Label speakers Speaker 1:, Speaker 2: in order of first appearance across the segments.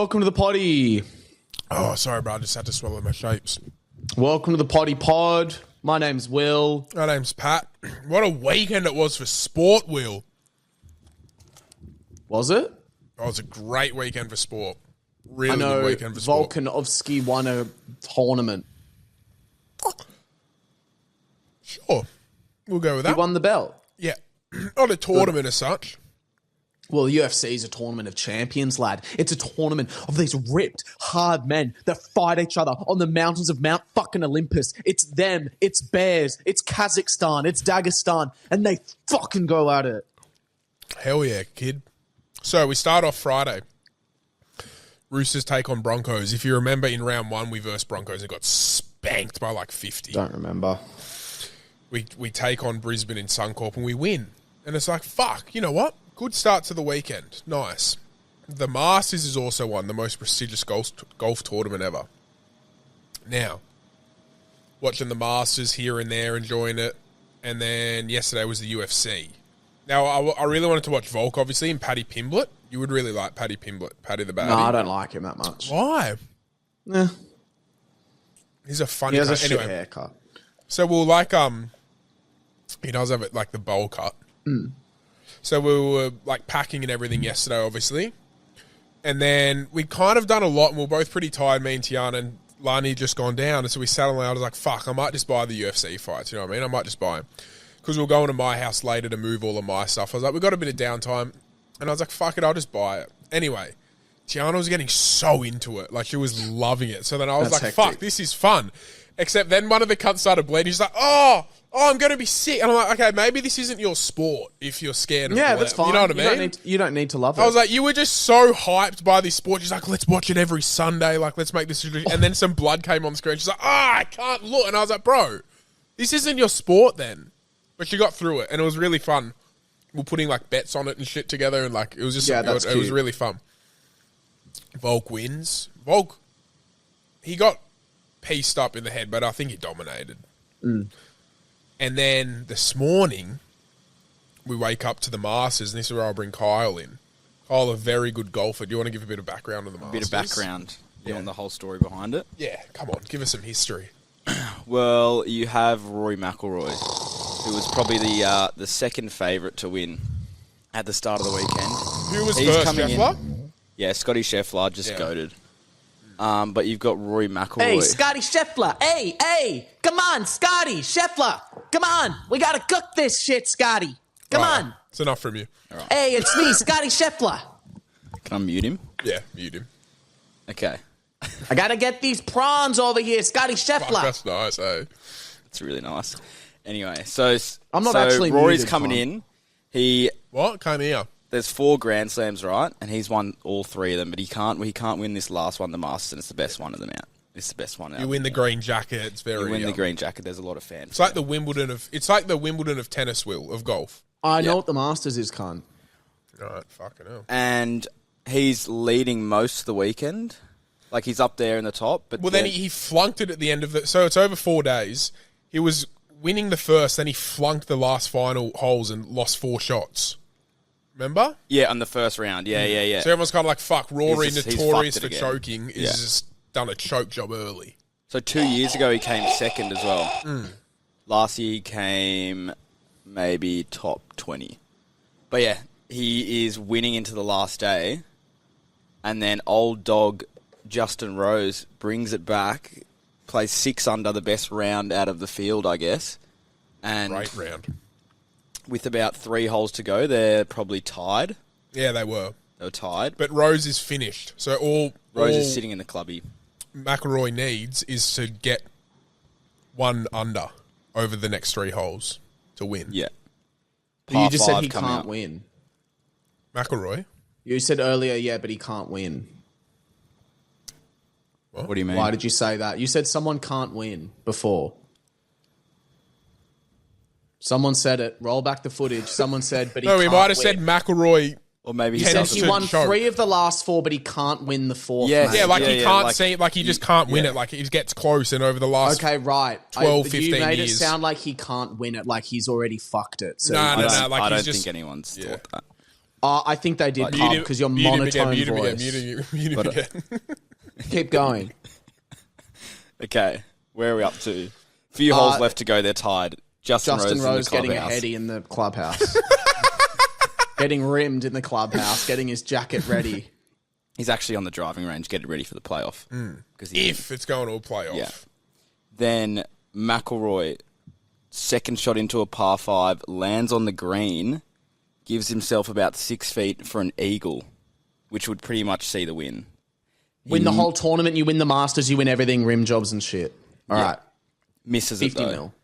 Speaker 1: Welcome to the potty.
Speaker 2: Oh, sorry, bro. I just had to swallow my shapes.
Speaker 1: Welcome to the potty pod. My name's Will.
Speaker 2: My name's Pat. What a weekend it was for sport, Will.
Speaker 1: Was it?
Speaker 2: Oh, it was a great weekend for sport.
Speaker 1: I
Speaker 2: Really
Speaker 1: know
Speaker 2: good weekend for sport.
Speaker 1: Volkanovski won a tournament.
Speaker 2: Sure. We'll go with
Speaker 1: He
Speaker 2: that.
Speaker 1: won the belt.
Speaker 2: Yeah. Not a tournament as such.
Speaker 1: Well, UFC is a tournament of champions, lad. It's a tournament of these ripped, hard men that fight each other on the mountains of Mount fucking Olympus. It's them, it's Bears, it's Kazakhstan, it's Dagestan, and they fucking go at it.
Speaker 2: Hell yeah, kid. So we start off Friday. Roosters take on Broncos. If you remember, in round one, we versed Broncos and got spanked by like 50.
Speaker 1: Don't remember.
Speaker 2: We take on Brisbane in Suncorp and we win. And it's like, fuck, you know what? Good start to the weekend. Nice. The Masters is also the most prestigious golf tournament ever. Now, watching the Masters here and there, enjoying it. And then yesterday was the UFC. Now, I really wanted to watch Volk, obviously, and Paddy Pimblett. You would really like Paddy Pimblett, Paddy the Baddie.
Speaker 1: No, I don't like him that much.
Speaker 2: Why?
Speaker 1: Yeah.
Speaker 2: He's a funny
Speaker 1: He has a
Speaker 2: cunt.
Speaker 1: shit
Speaker 2: Anyway,
Speaker 1: haircut.
Speaker 2: so we'll he does have it like the bowl cut.
Speaker 1: Mm.
Speaker 2: So we were like packing and everything yesterday, obviously. And then we'd kind of done a lot and we were both pretty tired, me and Tiana, and Lani had just gone down. And so we sat on I was like, fuck, I might just buy the UFC fights, you know what I mean? I might just buy them. Because we were going to my house later to move all of my stuff. I was like, we've got a bit of downtime. And I was like, fuck it, I'll just buy it. Anyway, Tiana was getting so into it. Like, she was loving it. So then I was
Speaker 1: That's
Speaker 2: like,
Speaker 1: hectic.
Speaker 2: fuck, this is fun. Except then one of the cunts started bleeding. She's like, oh, I'm going to be sick. And I'm like, okay, maybe this isn't your sport if you're scared of
Speaker 1: Yeah,
Speaker 2: blood.
Speaker 1: that's fine.
Speaker 2: You know what I mean?
Speaker 1: You don't need to love it.
Speaker 2: I was like, you were just so hyped by this sport. She's like, let's watch it every Sunday. Like, let's make this. And then some blood came on the screen. She's like, I can't look. And I was like, bro, this isn't your sport then. But she got through it, and it was really fun. We're putting like bets on it and shit together, and like it was just
Speaker 1: that's
Speaker 2: it was
Speaker 1: cute.
Speaker 2: really fun. Volk wins. Volk, he got pieced up in the head, but I think he dominated.
Speaker 1: Mm.
Speaker 2: And then this morning, we wake up to the Masters, and this is where I'll bring Kyle in. Kyle, a very good golfer. Do you want to give a bit of background on the Masters?
Speaker 3: Bit of background on the whole story behind it.
Speaker 2: Yeah, come on, give us some history.
Speaker 3: Well, you have Rory McIlroy, who was probably the second favourite to win at the start of the weekend.
Speaker 2: Who was
Speaker 3: He's
Speaker 2: first,
Speaker 3: coming in.
Speaker 2: Scheffler?
Speaker 3: Yeah, Scotty Scheffler just
Speaker 2: Yeah.
Speaker 3: goated. But you've got Rory McIlroy.
Speaker 1: Hey, Scotty Scheffler. Hey, come on, Scotty Scheffler. Come on. We got to cook this shit, Scotty. Come
Speaker 2: Right,
Speaker 1: on.
Speaker 2: it's enough from you.
Speaker 1: Hey, it's me, Scotty Scheffler.
Speaker 3: Can I mute him?
Speaker 2: Yeah, mute him.
Speaker 3: Okay.
Speaker 1: I got to get these prawns over here, Scotty
Speaker 2: Fuck,
Speaker 1: Scheffler.
Speaker 2: that's nice, eh?
Speaker 3: It's really nice. Anyway, so
Speaker 1: I'm not actually
Speaker 3: Rory's
Speaker 1: muted,
Speaker 3: coming
Speaker 1: Tom.
Speaker 3: in.
Speaker 2: What? Came here.
Speaker 3: There's 4 Grand Slams, right? And he's won all 3 of them, but he can't win this last one, the Masters, and it's the best one of them out. It's the best one out.
Speaker 2: You win the green jacket. It's very.
Speaker 3: You win the green jacket. There's a lot of fans.
Speaker 2: It's like the Wimbledon of. It's like the Wimbledon of tennis, Will, of golf.
Speaker 1: I know what the Masters is, cunt.
Speaker 2: Right, fucking hell.
Speaker 3: And he's leading most of the weekend. Like, he's up there in the top. But
Speaker 2: Well, then he flunked it at the end of the. So it's over 4 days. He was winning the first, then he flunked the last final holes and lost 4 shots. Remember?
Speaker 3: Yeah, on the first round. Yeah.
Speaker 2: So everyone's kind of like, fuck, Rory,
Speaker 3: He's
Speaker 2: notorious
Speaker 3: fucked
Speaker 2: for
Speaker 3: it again.
Speaker 2: choking, is
Speaker 3: Yeah.
Speaker 2: just done a choke job early.
Speaker 3: So 2 years ago, he came second as well. Last year, he came maybe top 20. But yeah, he is winning into the last day. And then old dog Justin Rose brings it back, plays 6 under, the best round out of the field, I guess. And
Speaker 2: Great round.
Speaker 3: with about 3 holes to go, they're probably tied.
Speaker 2: Yeah, they were.
Speaker 3: They were tied.
Speaker 2: But Rose is finished. So
Speaker 3: Rose is sitting in the clubby.
Speaker 2: McIlroy needs is to get 1 under over the next 3 holes to win.
Speaker 3: Yeah.
Speaker 1: But you just said
Speaker 3: Par
Speaker 1: he
Speaker 3: 5 coming
Speaker 1: can't
Speaker 3: up.
Speaker 1: win.
Speaker 2: McIlroy?
Speaker 1: You said earlier, yeah, but he can't win.
Speaker 3: What do you mean?
Speaker 1: Why did you say that? You said someone can't win before. Someone said it. Roll back the footage. Someone said, but he
Speaker 2: No,
Speaker 1: can't
Speaker 2: we might have
Speaker 1: win.
Speaker 2: said McIlroy.
Speaker 3: Or maybe he
Speaker 1: He said
Speaker 2: Tends
Speaker 1: he
Speaker 2: to
Speaker 1: won
Speaker 2: choke.
Speaker 1: 3 of the last 4, but he can't win the 4th.
Speaker 3: Yes.
Speaker 1: mate.
Speaker 2: Yeah, like he
Speaker 3: Yeah,
Speaker 2: can't
Speaker 3: like-
Speaker 2: see, like he just can't win
Speaker 3: yeah.
Speaker 2: it. Like he gets close, and over the last
Speaker 1: Okay, right.
Speaker 2: 12,
Speaker 1: but
Speaker 2: 15
Speaker 1: you made
Speaker 2: years.
Speaker 1: it sound like he can't win it, like he's already fucked it. So
Speaker 2: No,
Speaker 3: I
Speaker 2: no,
Speaker 3: don't,
Speaker 2: like
Speaker 3: I
Speaker 2: he's
Speaker 3: don't
Speaker 2: just
Speaker 3: think anyone's
Speaker 2: yeah.
Speaker 3: thought that.
Speaker 1: I think they did,
Speaker 3: Mute
Speaker 1: because your monotone
Speaker 2: mute him again,
Speaker 1: voice.
Speaker 2: mute him again.
Speaker 1: Keep going.
Speaker 3: Okay, where are we up to? Few holes left to go. They're tied. Justin
Speaker 1: Rose
Speaker 3: in the
Speaker 1: getting a
Speaker 3: clubhouse.
Speaker 1: heady in the clubhouse. Getting rimmed in the clubhouse. Getting his jacket ready.
Speaker 3: He's actually on the driving range, getting ready for the playoff.
Speaker 2: If it's going to a playoff.
Speaker 3: Yeah. Then McIlroy, second shot into a par 5, lands on the green, gives himself about 6 feet for an eagle, which would pretty much see the win.
Speaker 1: Win the whole tournament, you win the Masters, you win everything, rim jobs and shit. All right.
Speaker 3: Misses
Speaker 1: 50
Speaker 3: it though.
Speaker 1: mil.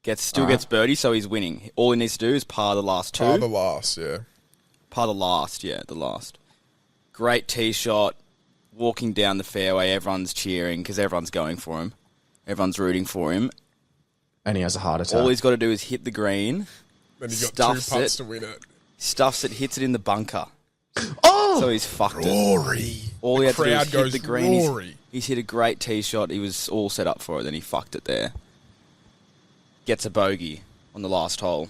Speaker 3: Gets birdie, so he's winning. All he needs to do is par the last 2.
Speaker 2: Oh, the last, yeah.
Speaker 3: Par the last. Great tee shot, walking down the fairway. Everyone's cheering because everyone's going for him. Everyone's rooting for him.
Speaker 1: And he has a heart attack.
Speaker 3: All he's got to do is hit the green.
Speaker 2: Then he got 2
Speaker 3: Stuffs
Speaker 2: putts
Speaker 3: it.
Speaker 2: to win it.
Speaker 3: Stuffs it, hits it in the bunker.
Speaker 1: Oh!
Speaker 3: So he's fucked it.
Speaker 2: Rory.
Speaker 3: All he had to do
Speaker 2: Crowd
Speaker 3: is
Speaker 2: goes
Speaker 3: hit the green.
Speaker 2: Rory.
Speaker 3: He's hit a great tee shot. He was all set up for it. Then he fucked it there. Gets a bogey on the last hole.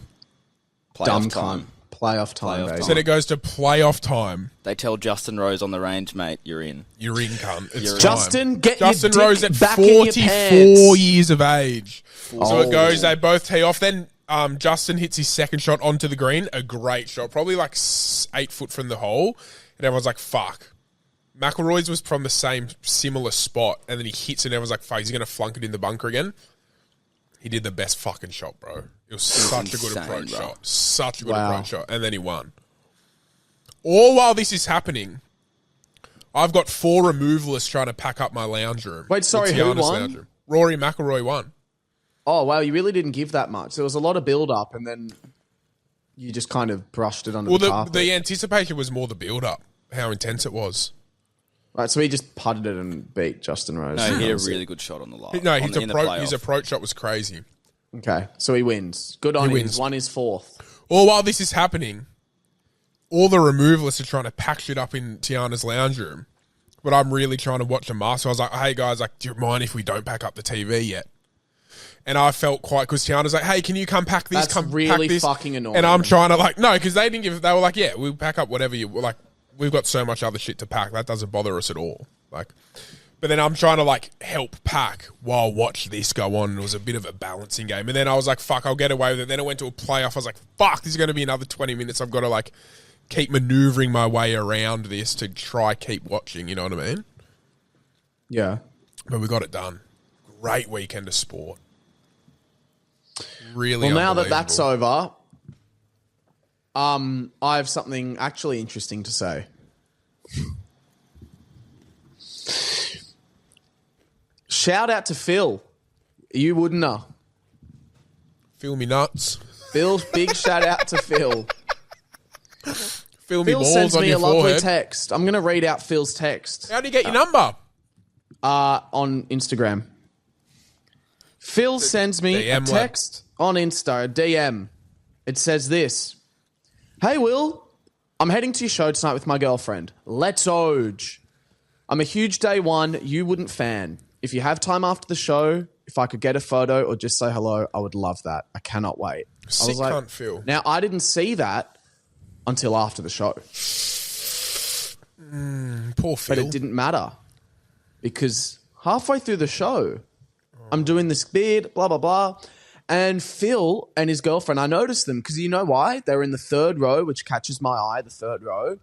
Speaker 1: Dumb
Speaker 3: Playoff time.
Speaker 1: Playoff time,
Speaker 3: Playoff
Speaker 1: baby.
Speaker 3: time.
Speaker 2: Then it goes to playoff time.
Speaker 3: They tell Justin Rose on the range, mate, you're in.
Speaker 2: You're in, cunt. It's
Speaker 3: You're in.
Speaker 2: time.
Speaker 1: Justin, get
Speaker 2: Justin
Speaker 1: your
Speaker 2: Rose
Speaker 1: dick
Speaker 2: at
Speaker 1: back in your
Speaker 2: 44
Speaker 1: pants.
Speaker 2: years of age. So
Speaker 1: Oh.
Speaker 2: it goes, they both tee off. Then Justin hits his second shot onto the green. A great shot. Probably like 8 foot from the hole. And everyone's like, fuck. McIlroy's was from the same similar spot. And then he hits it and everyone's like, fuck, he's going to flunk it in the bunker again. He did the best fucking shot, bro. It was such a good
Speaker 3: insane,
Speaker 2: approach
Speaker 3: bro.
Speaker 2: shot. Such a good
Speaker 1: Wow.
Speaker 2: approach shot. And then he won. All while this is happening, I've got 4 removalists trying to pack up my lounge room.
Speaker 1: Wait, sorry,
Speaker 2: The
Speaker 1: who
Speaker 2: Tiana's
Speaker 1: won?
Speaker 2: lounge room. Rory McIlroy won.
Speaker 1: Oh, wow, you really didn't give that much. There was a lot of build-up, and then you just kind of brushed it under
Speaker 2: Well,
Speaker 1: the carpet.
Speaker 2: the anticipation was more the build-up, how intense it was.
Speaker 1: Right, so he just putted it and beat Justin Rose.
Speaker 3: No, he hit a really good shot on the last.
Speaker 2: No,
Speaker 3: in the
Speaker 2: his
Speaker 3: playoff.
Speaker 2: approach shot was crazy.
Speaker 1: Okay, so he wins. Good on him.
Speaker 2: wins.
Speaker 1: He's won his 4th.
Speaker 2: All while this is happening, all the removalists are trying to pack shit up in Tiana's lounge room. But I'm really trying to watch a master. So I was like, hey, guys, like, do you mind if we don't pack up the TV yet? And I felt quite, because Tiana's like, hey, can you come pack this?
Speaker 1: That's
Speaker 2: come
Speaker 1: really
Speaker 2: pack this.
Speaker 1: fucking annoying.
Speaker 2: And I'm trying to like, no, because they didn't give, they were like, yeah, we'll pack up whatever you, like, we've got so much other shit to pack. That doesn't bother us at all. Like, but then I'm trying to like help pack while watch this go on. It was a bit of a balancing game. And then I was like, fuck, I'll get away with it. Then it went to a playoff. I was like, fuck, this is going to be another 20 minutes. I've got to like keep maneuvering my way around this to try keep watching. You know what I mean?
Speaker 1: Yeah.
Speaker 2: But we got it done. Great weekend of sport. Really.
Speaker 1: Well, now that that's
Speaker 2: unbelievable.
Speaker 1: over, I have something actually interesting to say. Shout out to Phil. You wouldn't know.
Speaker 2: Feel me nuts.
Speaker 1: Phil, big shout out to Phil.
Speaker 2: Feel me
Speaker 1: Phil
Speaker 2: balls
Speaker 1: sends
Speaker 2: on
Speaker 1: me
Speaker 2: your
Speaker 1: a lovely
Speaker 2: forehead.
Speaker 1: text. I'm going to read out Phil's text
Speaker 2: How do you get your number?
Speaker 1: on Instagram. Phil sends me
Speaker 2: DM
Speaker 1: a
Speaker 2: lad.
Speaker 1: text on Insta, a DM. It says this. Hey, Will. I'm heading to your show tonight with my girlfriend. Let's Oge. I'm a huge day one, you wouldn't fan. If you have time after the show, if I could get a photo or just say hello, I would love that. I cannot wait. I
Speaker 2: Sick
Speaker 1: was like,
Speaker 2: cunt, Phil.
Speaker 1: now, I didn't see that until after the show.
Speaker 2: Poor Phil.
Speaker 1: But it didn't matter because halfway through the show, I'm doing this bid, blah, blah, blah. And Phil and his girlfriend, I noticed them because you know why? They were in the 3rd row, which catches my eye, the 3rd row.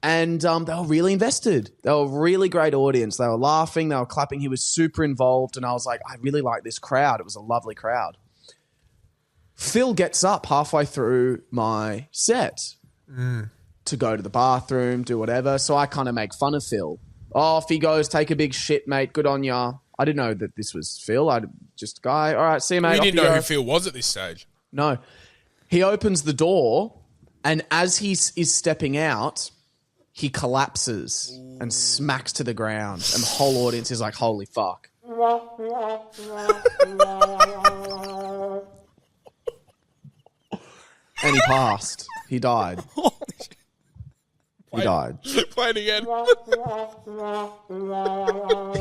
Speaker 1: And they were really invested. They were a really great audience. They were laughing. They were clapping. He was super involved. And I was like, I really like this crowd. It was a lovely crowd. Phil gets up halfway through my set to go to the bathroom, do whatever. So I kind of make fun of Phil. Off he goes, take a big shit, mate. Good on ya. I didn't know that this was Phil. I just guy. All right, see you, mate.
Speaker 2: You
Speaker 1: Off
Speaker 2: didn't
Speaker 1: you
Speaker 2: know
Speaker 1: go.
Speaker 2: who Phil was at this stage.
Speaker 1: No. He opens the door, and as he is stepping out, he collapses and smacks to the ground. And the whole audience is like, holy fuck. And he passed. He died. He died.
Speaker 2: Play it again.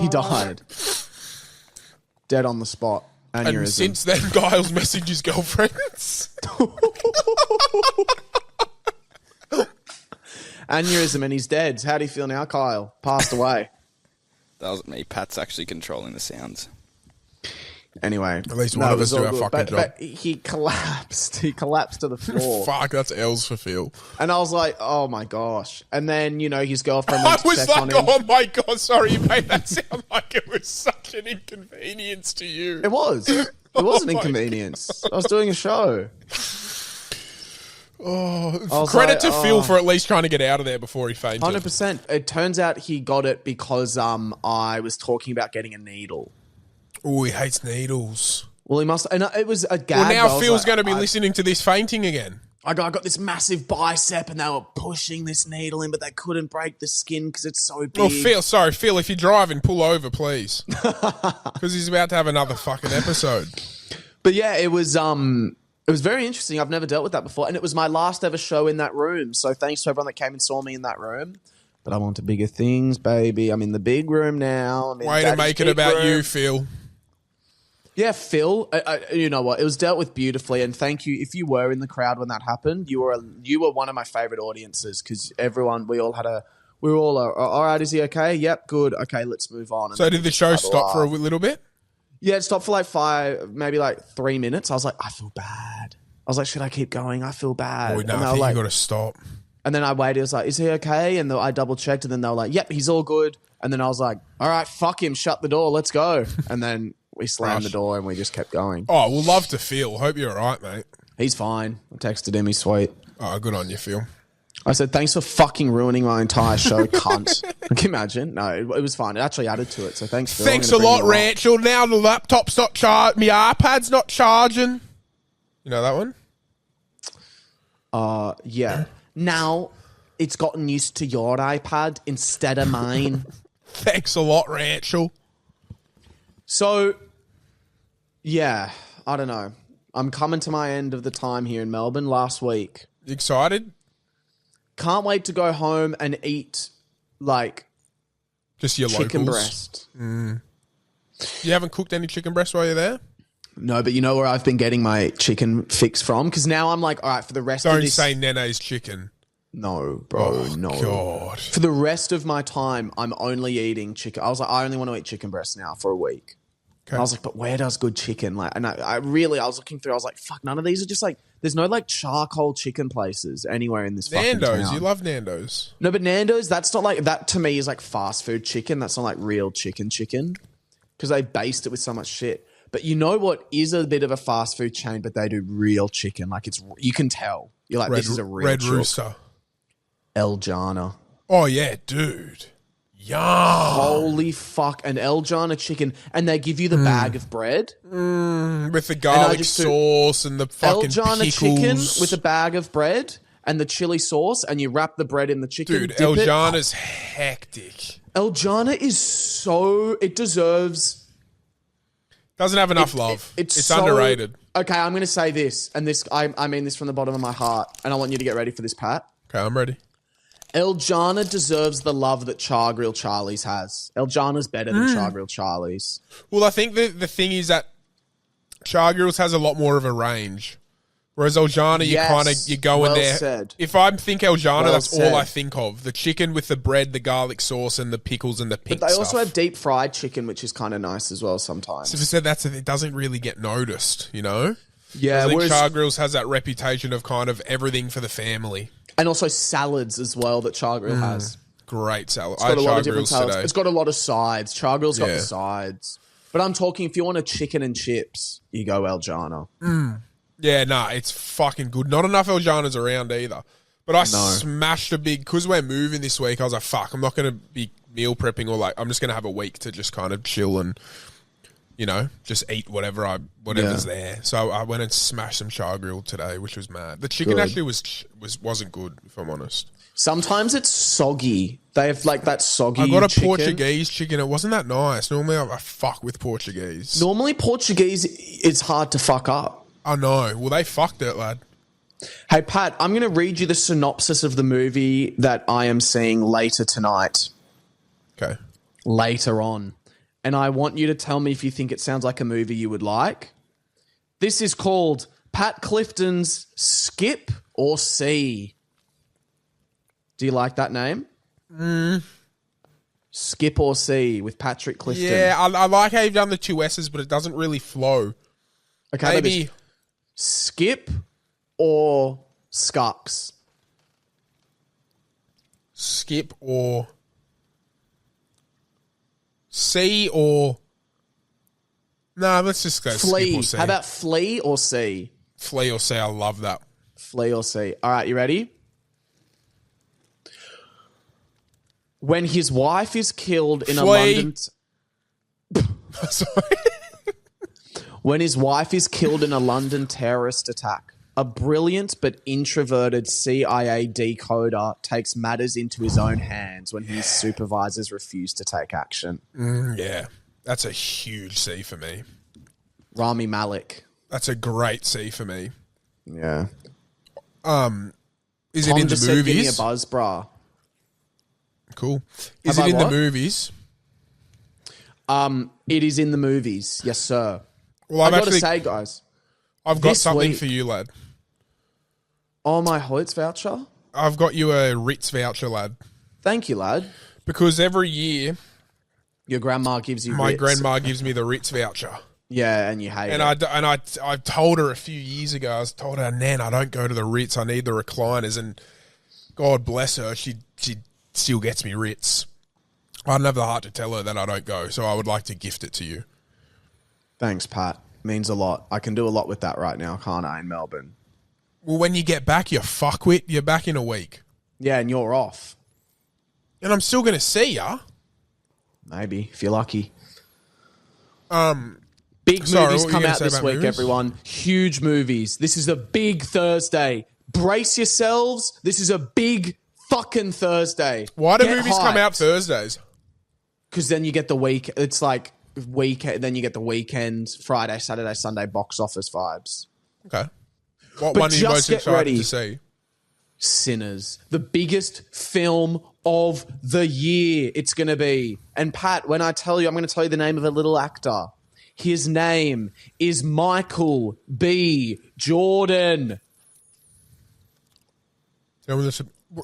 Speaker 1: He died. Dead on the spot.
Speaker 2: And
Speaker 1: Aneurysm.
Speaker 2: since then, Giles messaged his girlfriends.
Speaker 1: Aneurysm and he's dead. How do you feel now, Kyle? Passed away.
Speaker 3: That wasn't me. Pat's actually controlling the sounds.
Speaker 1: Anyway.
Speaker 2: At least one of us do our fucking job.
Speaker 1: But he collapsed. He collapsed to the floor.
Speaker 2: Fuck, that's L's for Phil.
Speaker 1: And I was like, oh my gosh. And then, his girlfriend
Speaker 2: I
Speaker 1: went to
Speaker 2: was
Speaker 1: check
Speaker 2: like,
Speaker 1: on him.
Speaker 2: oh my God, sorry, you made that sound like it was such an inconvenience to you.
Speaker 1: It was. It was an inconvenience. I was doing a show.
Speaker 2: Credit to Phil for at least trying to get out of there before he fainted.
Speaker 1: 100%. It turns out he got it because I was talking about getting a needle.
Speaker 2: Oh, he hates needles.
Speaker 1: Well, he must. And it was a gag.
Speaker 2: Well, now Phil's going to be listening to this fainting again.
Speaker 1: I got this massive bicep and they were pushing this needle in, but they couldn't break the skin because it's so big.
Speaker 2: Well, Phil, if you're driving, pull over, please. Because he's about to have another fucking episode.
Speaker 1: But yeah, it was very interesting. I've never dealt with that before. And it was my last ever show in that room. So thanks to everyone that came and saw me in that room. But I want to bigger things, baby. I'm in the big room now.
Speaker 2: Way to make it about you, Phil.
Speaker 1: Yeah, Phil, you know what? It was dealt with beautifully, and thank you. If you were in the crowd when that happened, you were one of my favorite audiences because we were all all right. Is he okay? Yep, good. Okay, let's move on. And
Speaker 2: so did the show stop for a little bit?
Speaker 1: Yeah, it stopped for like maybe 3 minutes. I was like, I feel bad. I was like, should I keep going? I feel bad.
Speaker 2: Oh, no, I think you got to stop.
Speaker 1: And then I waited. I was like, is he okay? And I double checked, and then they were like, yep, he's all good. And then I was like, all right, fuck him. Shut the door. Let's go. And then we slammed the door and we just kept going.
Speaker 2: Oh, we'll love to Phil. Hope you're all right, mate.
Speaker 1: He's fine. I texted him. He's sweet.
Speaker 2: Oh, good on you, Phil.
Speaker 1: I said, thanks for fucking ruining my entire show, cunt. Can you imagine? No, it was fine. It actually added to it. So thanks, Phil.
Speaker 2: Thanks a lot, Rachel. Now the laptop's not charging. My iPad's not charging. You know that one?
Speaker 1: Yeah. Now it's gotten used to your iPad instead of mine.
Speaker 2: Thanks a lot, Rachel.
Speaker 1: So, yeah, I don't know. I'm coming to my end of the time here in Melbourne last week.
Speaker 2: You excited?
Speaker 1: Can't wait to go home and eat,
Speaker 2: just your
Speaker 1: chicken
Speaker 2: locals.
Speaker 1: breast.
Speaker 2: You haven't cooked any chicken breast while you're there?
Speaker 1: No, but you know where I've been getting my chicken fix from? Because now I'm like, all right, for the rest of this...
Speaker 2: Don't say Nene's chicken.
Speaker 1: No, bro,
Speaker 2: oh,
Speaker 1: no.
Speaker 2: God.
Speaker 1: For the rest of my time, I'm only eating chicken. I was like, I only want to eat chicken breast now for a week. Okay. And I was like, but where does good chicken? And I was looking through, I was like, fuck, none of these are just there's no charcoal chicken places anywhere in this fucking
Speaker 2: Nando's,
Speaker 1: town.
Speaker 2: you love Nando's.
Speaker 1: No, but Nando's, that's not that to me is fast food chicken. That's not real chicken. Because they based it with so much shit. But you know what is a bit of a fast food chain, but they do real chicken. You can tell. You're like, this is a real
Speaker 2: Red Rooster.
Speaker 1: El Jana.
Speaker 2: Oh, yeah, dude. Yum.
Speaker 1: Holy fuck. An El Jana chicken. And they give you the bag of bread.
Speaker 2: With the garlic sauce and the fucking El Jana pickles.
Speaker 1: Chicken with a bag of bread and the chili sauce. And you wrap the bread in the chicken.
Speaker 2: Dude, El Jana's hectic.
Speaker 1: El Jana is so... It deserves...
Speaker 2: Doesn't have enough love. It's so underrated.
Speaker 1: Okay, I'm going to say this. And this, I mean this from the bottom of my heart. And I want you to get ready for this, Pat.
Speaker 2: Okay, I'm ready.
Speaker 1: El Jana deserves the love that Char Grill Charlie's has. El Jana's better than Char Grill Charlie's.
Speaker 2: Well, I think the thing is that Char Grills has a lot more of a range. Whereas El Jana, you go in there.
Speaker 1: Said.
Speaker 2: If I think El Jana, that's all I think of. The chicken with the bread, the garlic sauce, and the pickles and the pink
Speaker 1: But they
Speaker 2: stuff.
Speaker 1: also have deep fried chicken, which is kind of nice as well sometimes.
Speaker 2: So if I said it doesn't really get noticed, you know?
Speaker 1: Yeah.
Speaker 2: I think Char Grills has that reputation of kind of everything for the family.
Speaker 1: And also salads as well that Char Grill has.
Speaker 2: Great salad.
Speaker 1: It's got a lot of different salads.
Speaker 2: Today.
Speaker 1: It's got a lot of sides. Char Grill's got the sides. But I'm talking, if you want a chicken and chips, you go El Jana.
Speaker 2: Yeah, nah, it's fucking good. Not enough El Janas around either. But I smashed because we're moving this week, I was like, fuck, I'm not going to be meal prepping or I'm just going to have a week to just kind of chill and, just eat whatever's there. So I went and smashed some Char Grill today, which was mad. The chicken actually wasn't good, if I'm honest. Sometimes
Speaker 1: it's soggy. They have that soggy
Speaker 2: I got a
Speaker 1: chicken.
Speaker 2: Portuguese chicken. It wasn't that nice. Normally I fuck with Portuguese.
Speaker 1: Normally Portuguese is hard to fuck up.
Speaker 2: I know. Well, they fucked it, lad.
Speaker 1: Hey, Pat, I'm going to read you the synopsis of the movie that I am seeing later tonight.
Speaker 2: Okay.
Speaker 1: Later on. And I want you to tell me if you think it sounds like a movie you would like. This is called Pat Clifton's Skip or See. Do you like that name? Skip or C with Patrick Clifton.
Speaker 2: Yeah, I like how you've done the two S's, but it doesn't really flow.
Speaker 1: Okay,
Speaker 2: Maybe
Speaker 1: Skip or Scucks?
Speaker 2: Skip or C or... No, let's just go
Speaker 1: Flea.
Speaker 2: Skip or C.
Speaker 1: How about Flea or C?
Speaker 2: Flea or C, I love that.
Speaker 1: Flea or C. All right, you ready? When his wife is killed in a London...
Speaker 2: Sorry.
Speaker 1: When his wife is killed in a London terrorist attack, a brilliant but introverted CIA decoder takes matters into his own hands when his supervisors refuse to take action.
Speaker 2: Yeah, that's a huge C for me.
Speaker 1: Rami Malek.
Speaker 2: That's a great C for me.
Speaker 1: Yeah.
Speaker 2: Is
Speaker 1: Tom
Speaker 2: it in
Speaker 1: just
Speaker 2: the
Speaker 1: said, give me a
Speaker 2: movies?
Speaker 1: buzz, brah.
Speaker 2: Cool. Is
Speaker 1: Have
Speaker 2: it
Speaker 1: I
Speaker 2: in the
Speaker 1: what?
Speaker 2: movies?
Speaker 1: It is in the movies. Yes, sir.
Speaker 2: Well,
Speaker 1: I've got to say, guys.
Speaker 2: I've got
Speaker 1: this
Speaker 2: something
Speaker 1: week-
Speaker 2: for you, lad.
Speaker 1: Oh, my Hoyts voucher?
Speaker 2: I've got you a Ritz voucher, lad.
Speaker 1: Thank you, lad.
Speaker 2: Because every year,
Speaker 1: Your grandma gives you
Speaker 2: my
Speaker 1: Ritz.
Speaker 2: grandma gives me the Ritz voucher.
Speaker 1: Yeah, and you hate
Speaker 2: And
Speaker 1: it.
Speaker 2: I told her a few years ago, I told her, Nan, I don't go to the Ritz, I need the recliners. And God bless her, she still gets me Ritz. I don't have the heart to tell her that I don't go, so I would like to gift it to you.
Speaker 1: Thanks, Pat. Means a lot. I can do a lot with that right now, can't I, in Melbourne?
Speaker 2: Well, when you get back, you fuckwit, you're back in a week.
Speaker 1: Yeah, and you're off.
Speaker 2: And I'm still going to see ya.
Speaker 1: Maybe, if you're lucky.
Speaker 2: Um,
Speaker 1: Big
Speaker 2: Sorry,
Speaker 1: movies
Speaker 2: what were you
Speaker 1: come
Speaker 2: gonna
Speaker 1: out
Speaker 2: say
Speaker 1: this
Speaker 2: about
Speaker 1: week,
Speaker 2: movies?
Speaker 1: everyone. Huge movies. This is a big Thursday. Brace yourselves. This is a big fucking Thursday.
Speaker 2: Why do movies come out Thursdays?
Speaker 1: Because then you get the week. It's like weekend. Then you get the weekend, Friday, Saturday, Sunday box office vibes.
Speaker 2: Okay. What
Speaker 1: But
Speaker 2: one are you
Speaker 1: just
Speaker 2: most
Speaker 1: get
Speaker 2: excited
Speaker 1: ready.
Speaker 2: to see?
Speaker 1: Sinners, the biggest film of the year it's going to be. And Pat, when I tell you, I'm going to tell you the name of a little actor. His name is Michael B. Jordan.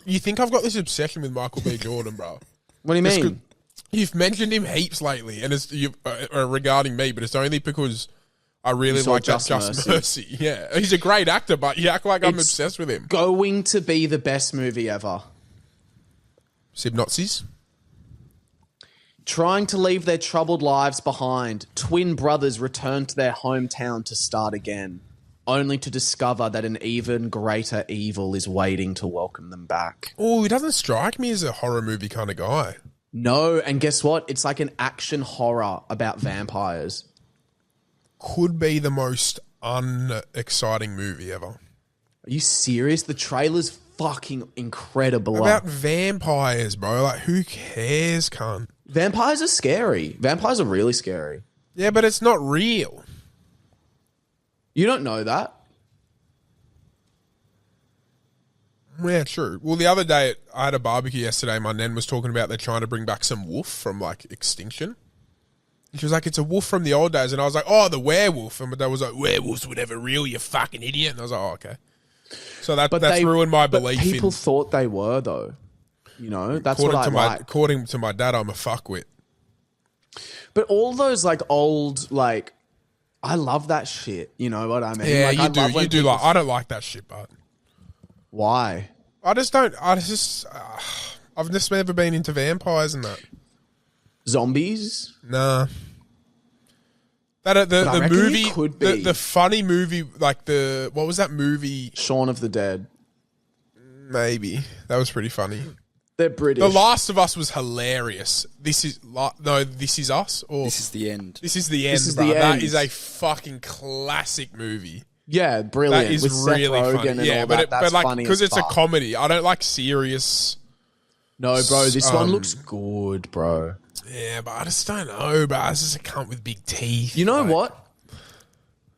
Speaker 2: You think I've got this obsession with Michael B. Jordan, bro?
Speaker 1: What do you
Speaker 2: Just
Speaker 1: mean?
Speaker 2: 'cause you've mentioned him heaps lately, and it's regarding me, but it's only because I really
Speaker 1: saw
Speaker 2: like that
Speaker 1: Just
Speaker 2: Just
Speaker 1: Mercy.
Speaker 2: Mercy. Yeah, he's a great actor, but you act like I'm
Speaker 1: It's
Speaker 2: obsessed with him.
Speaker 1: Going to be the best movie ever.
Speaker 2: Synopsis?
Speaker 1: Trying to leave their troubled lives behind, twin brothers return to their hometown to start again, only to discover that an even greater evil is waiting to welcome them back.
Speaker 2: Oh, he doesn't strike me as a horror movie kind of guy.
Speaker 1: No, and guess what? It's like an action horror about vampires.
Speaker 2: Could be the most unexciting movie ever.
Speaker 1: Are you serious? The trailer's fucking incredible.
Speaker 2: About vampires, bro. Like, who cares, cunt?
Speaker 1: Vampires are scary. Vampires are really scary.
Speaker 2: Yeah, but it's not real.
Speaker 1: You don't know that.
Speaker 2: Yeah, true. Well, the other day, I had a barbecue yesterday. My nan was talking about they're trying to bring back some wolf from, like, extinction. And she was like, it's a wolf from the old days. And I was like, oh, the werewolf. And my dad was like, werewolves were never real, you fucking idiot. And I was like, oh, okay. So that's ruined my belief in...
Speaker 1: People thought they were, though. You know, that's what I like.
Speaker 2: According to my dad, I'm a fuckwit.
Speaker 1: But all those, like, old, like... I love that shit. You know what I mean?
Speaker 2: Yeah,
Speaker 1: like,
Speaker 2: you
Speaker 1: I
Speaker 2: do.
Speaker 1: love when
Speaker 2: You do
Speaker 1: people-
Speaker 2: like... I don't like that shit, but...
Speaker 1: Why?
Speaker 2: I've just never been into vampires and that.
Speaker 1: Zombies?
Speaker 2: Nah. That
Speaker 1: But I
Speaker 2: the
Speaker 1: reckon you
Speaker 2: movie,
Speaker 1: could be.
Speaker 2: the funny movie, like what was that movie?
Speaker 1: Shaun of the Dead.
Speaker 2: Maybe that was pretty funny.
Speaker 1: They're British.
Speaker 2: The Last of Us was hilarious. This is This Is Us, or
Speaker 3: This is the end.
Speaker 2: This is the end.
Speaker 1: This is
Speaker 2: bruh.
Speaker 1: the
Speaker 2: That
Speaker 1: end.
Speaker 2: is a fucking classic movie.
Speaker 1: Yeah, brilliant.
Speaker 2: That is
Speaker 1: With
Speaker 2: really
Speaker 1: Seth Rogen
Speaker 2: funny.
Speaker 1: and
Speaker 2: Yeah,
Speaker 1: all
Speaker 2: but
Speaker 1: that. That's
Speaker 2: like
Speaker 1: funny
Speaker 2: because
Speaker 1: as
Speaker 2: it's a
Speaker 1: fuck.
Speaker 2: comedy. I don't like serious.
Speaker 1: No, bro, this one looks good, bro.
Speaker 2: Yeah, but I just don't know, bro. This is a cunt with big teeth.
Speaker 1: You know
Speaker 2: like-
Speaker 1: what?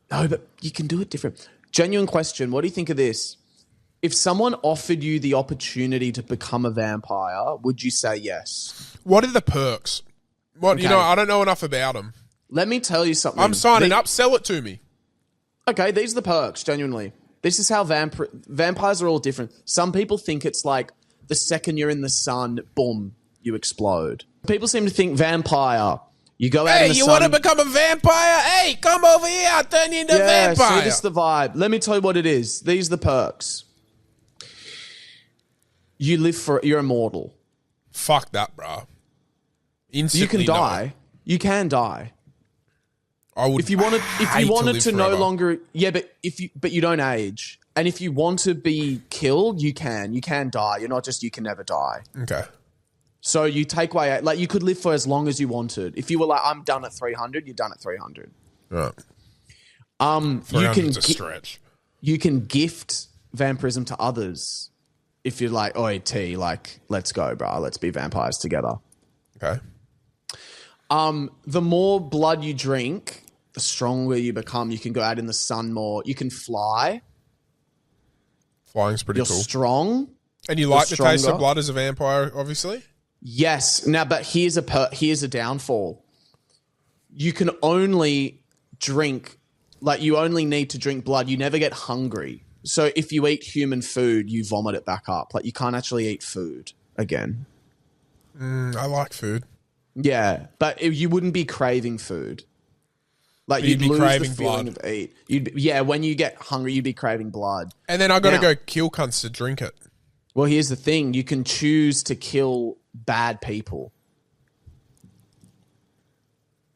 Speaker 1: No, but you can do it different. Genuine question. What do you think of this? If someone offered you the opportunity to become a vampire, would you say yes?
Speaker 2: What are the perks? What
Speaker 1: Okay.
Speaker 2: you know? I don't know enough about them.
Speaker 1: Let me tell you something.
Speaker 2: I'm signing up. Sell it to me.
Speaker 1: Okay, these are the perks, genuinely. This is how vampires are all different. Some people think it's like The second you're in the sun, boom, you explode. People seem to think vampire. You go out in the sun.
Speaker 2: Hey, you want to become a vampire? Hey, come over here. I'll turn you into a vampire.
Speaker 1: See, this is the vibe. Let me tell you what it is. These are the perks. You're immortal.
Speaker 2: Fuck that, bro. Instantly
Speaker 1: You can
Speaker 2: no.
Speaker 1: die. You can die.
Speaker 2: I would
Speaker 1: If you wanted
Speaker 2: live
Speaker 1: to no
Speaker 2: forever.
Speaker 1: longer, but you don't age. And if you want to be killed, you can. You can die. You're not just you can never die.
Speaker 2: Okay.
Speaker 1: So you take away, like, you could live for as long as you wanted. If you were like, I'm done at 300, you're done at 300.
Speaker 2: Right.
Speaker 1: You
Speaker 2: 300's
Speaker 1: can
Speaker 2: a stretch.
Speaker 1: you can gift vampirism to others. If you're like, oi, T, like, let's go, bro. Let's be vampires together.
Speaker 2: Okay.
Speaker 1: The more blood you drink, the stronger you become. You can go out in the sun more. You can fly.
Speaker 2: Flying's pretty
Speaker 1: You're
Speaker 2: cool.
Speaker 1: strong.
Speaker 2: And you like the taste of
Speaker 1: stronger.
Speaker 2: blood as a vampire, obviously?
Speaker 1: Yes. Now, but here's a downfall. You can only drink, like, you only need to drink blood. You never get hungry. So if you eat human food, you vomit it back up. Like, you can't actually eat food again.
Speaker 2: I like food.
Speaker 1: Yeah, but you wouldn't be craving food. Like,
Speaker 2: You'd be
Speaker 1: lose
Speaker 2: craving
Speaker 1: the feeling
Speaker 2: blood.
Speaker 1: of eat. When you get hungry, you'd be craving blood.
Speaker 2: And then I got to
Speaker 1: Now-
Speaker 2: go kill cunts to drink it.
Speaker 1: Well, here's the thing. You can choose to kill bad people.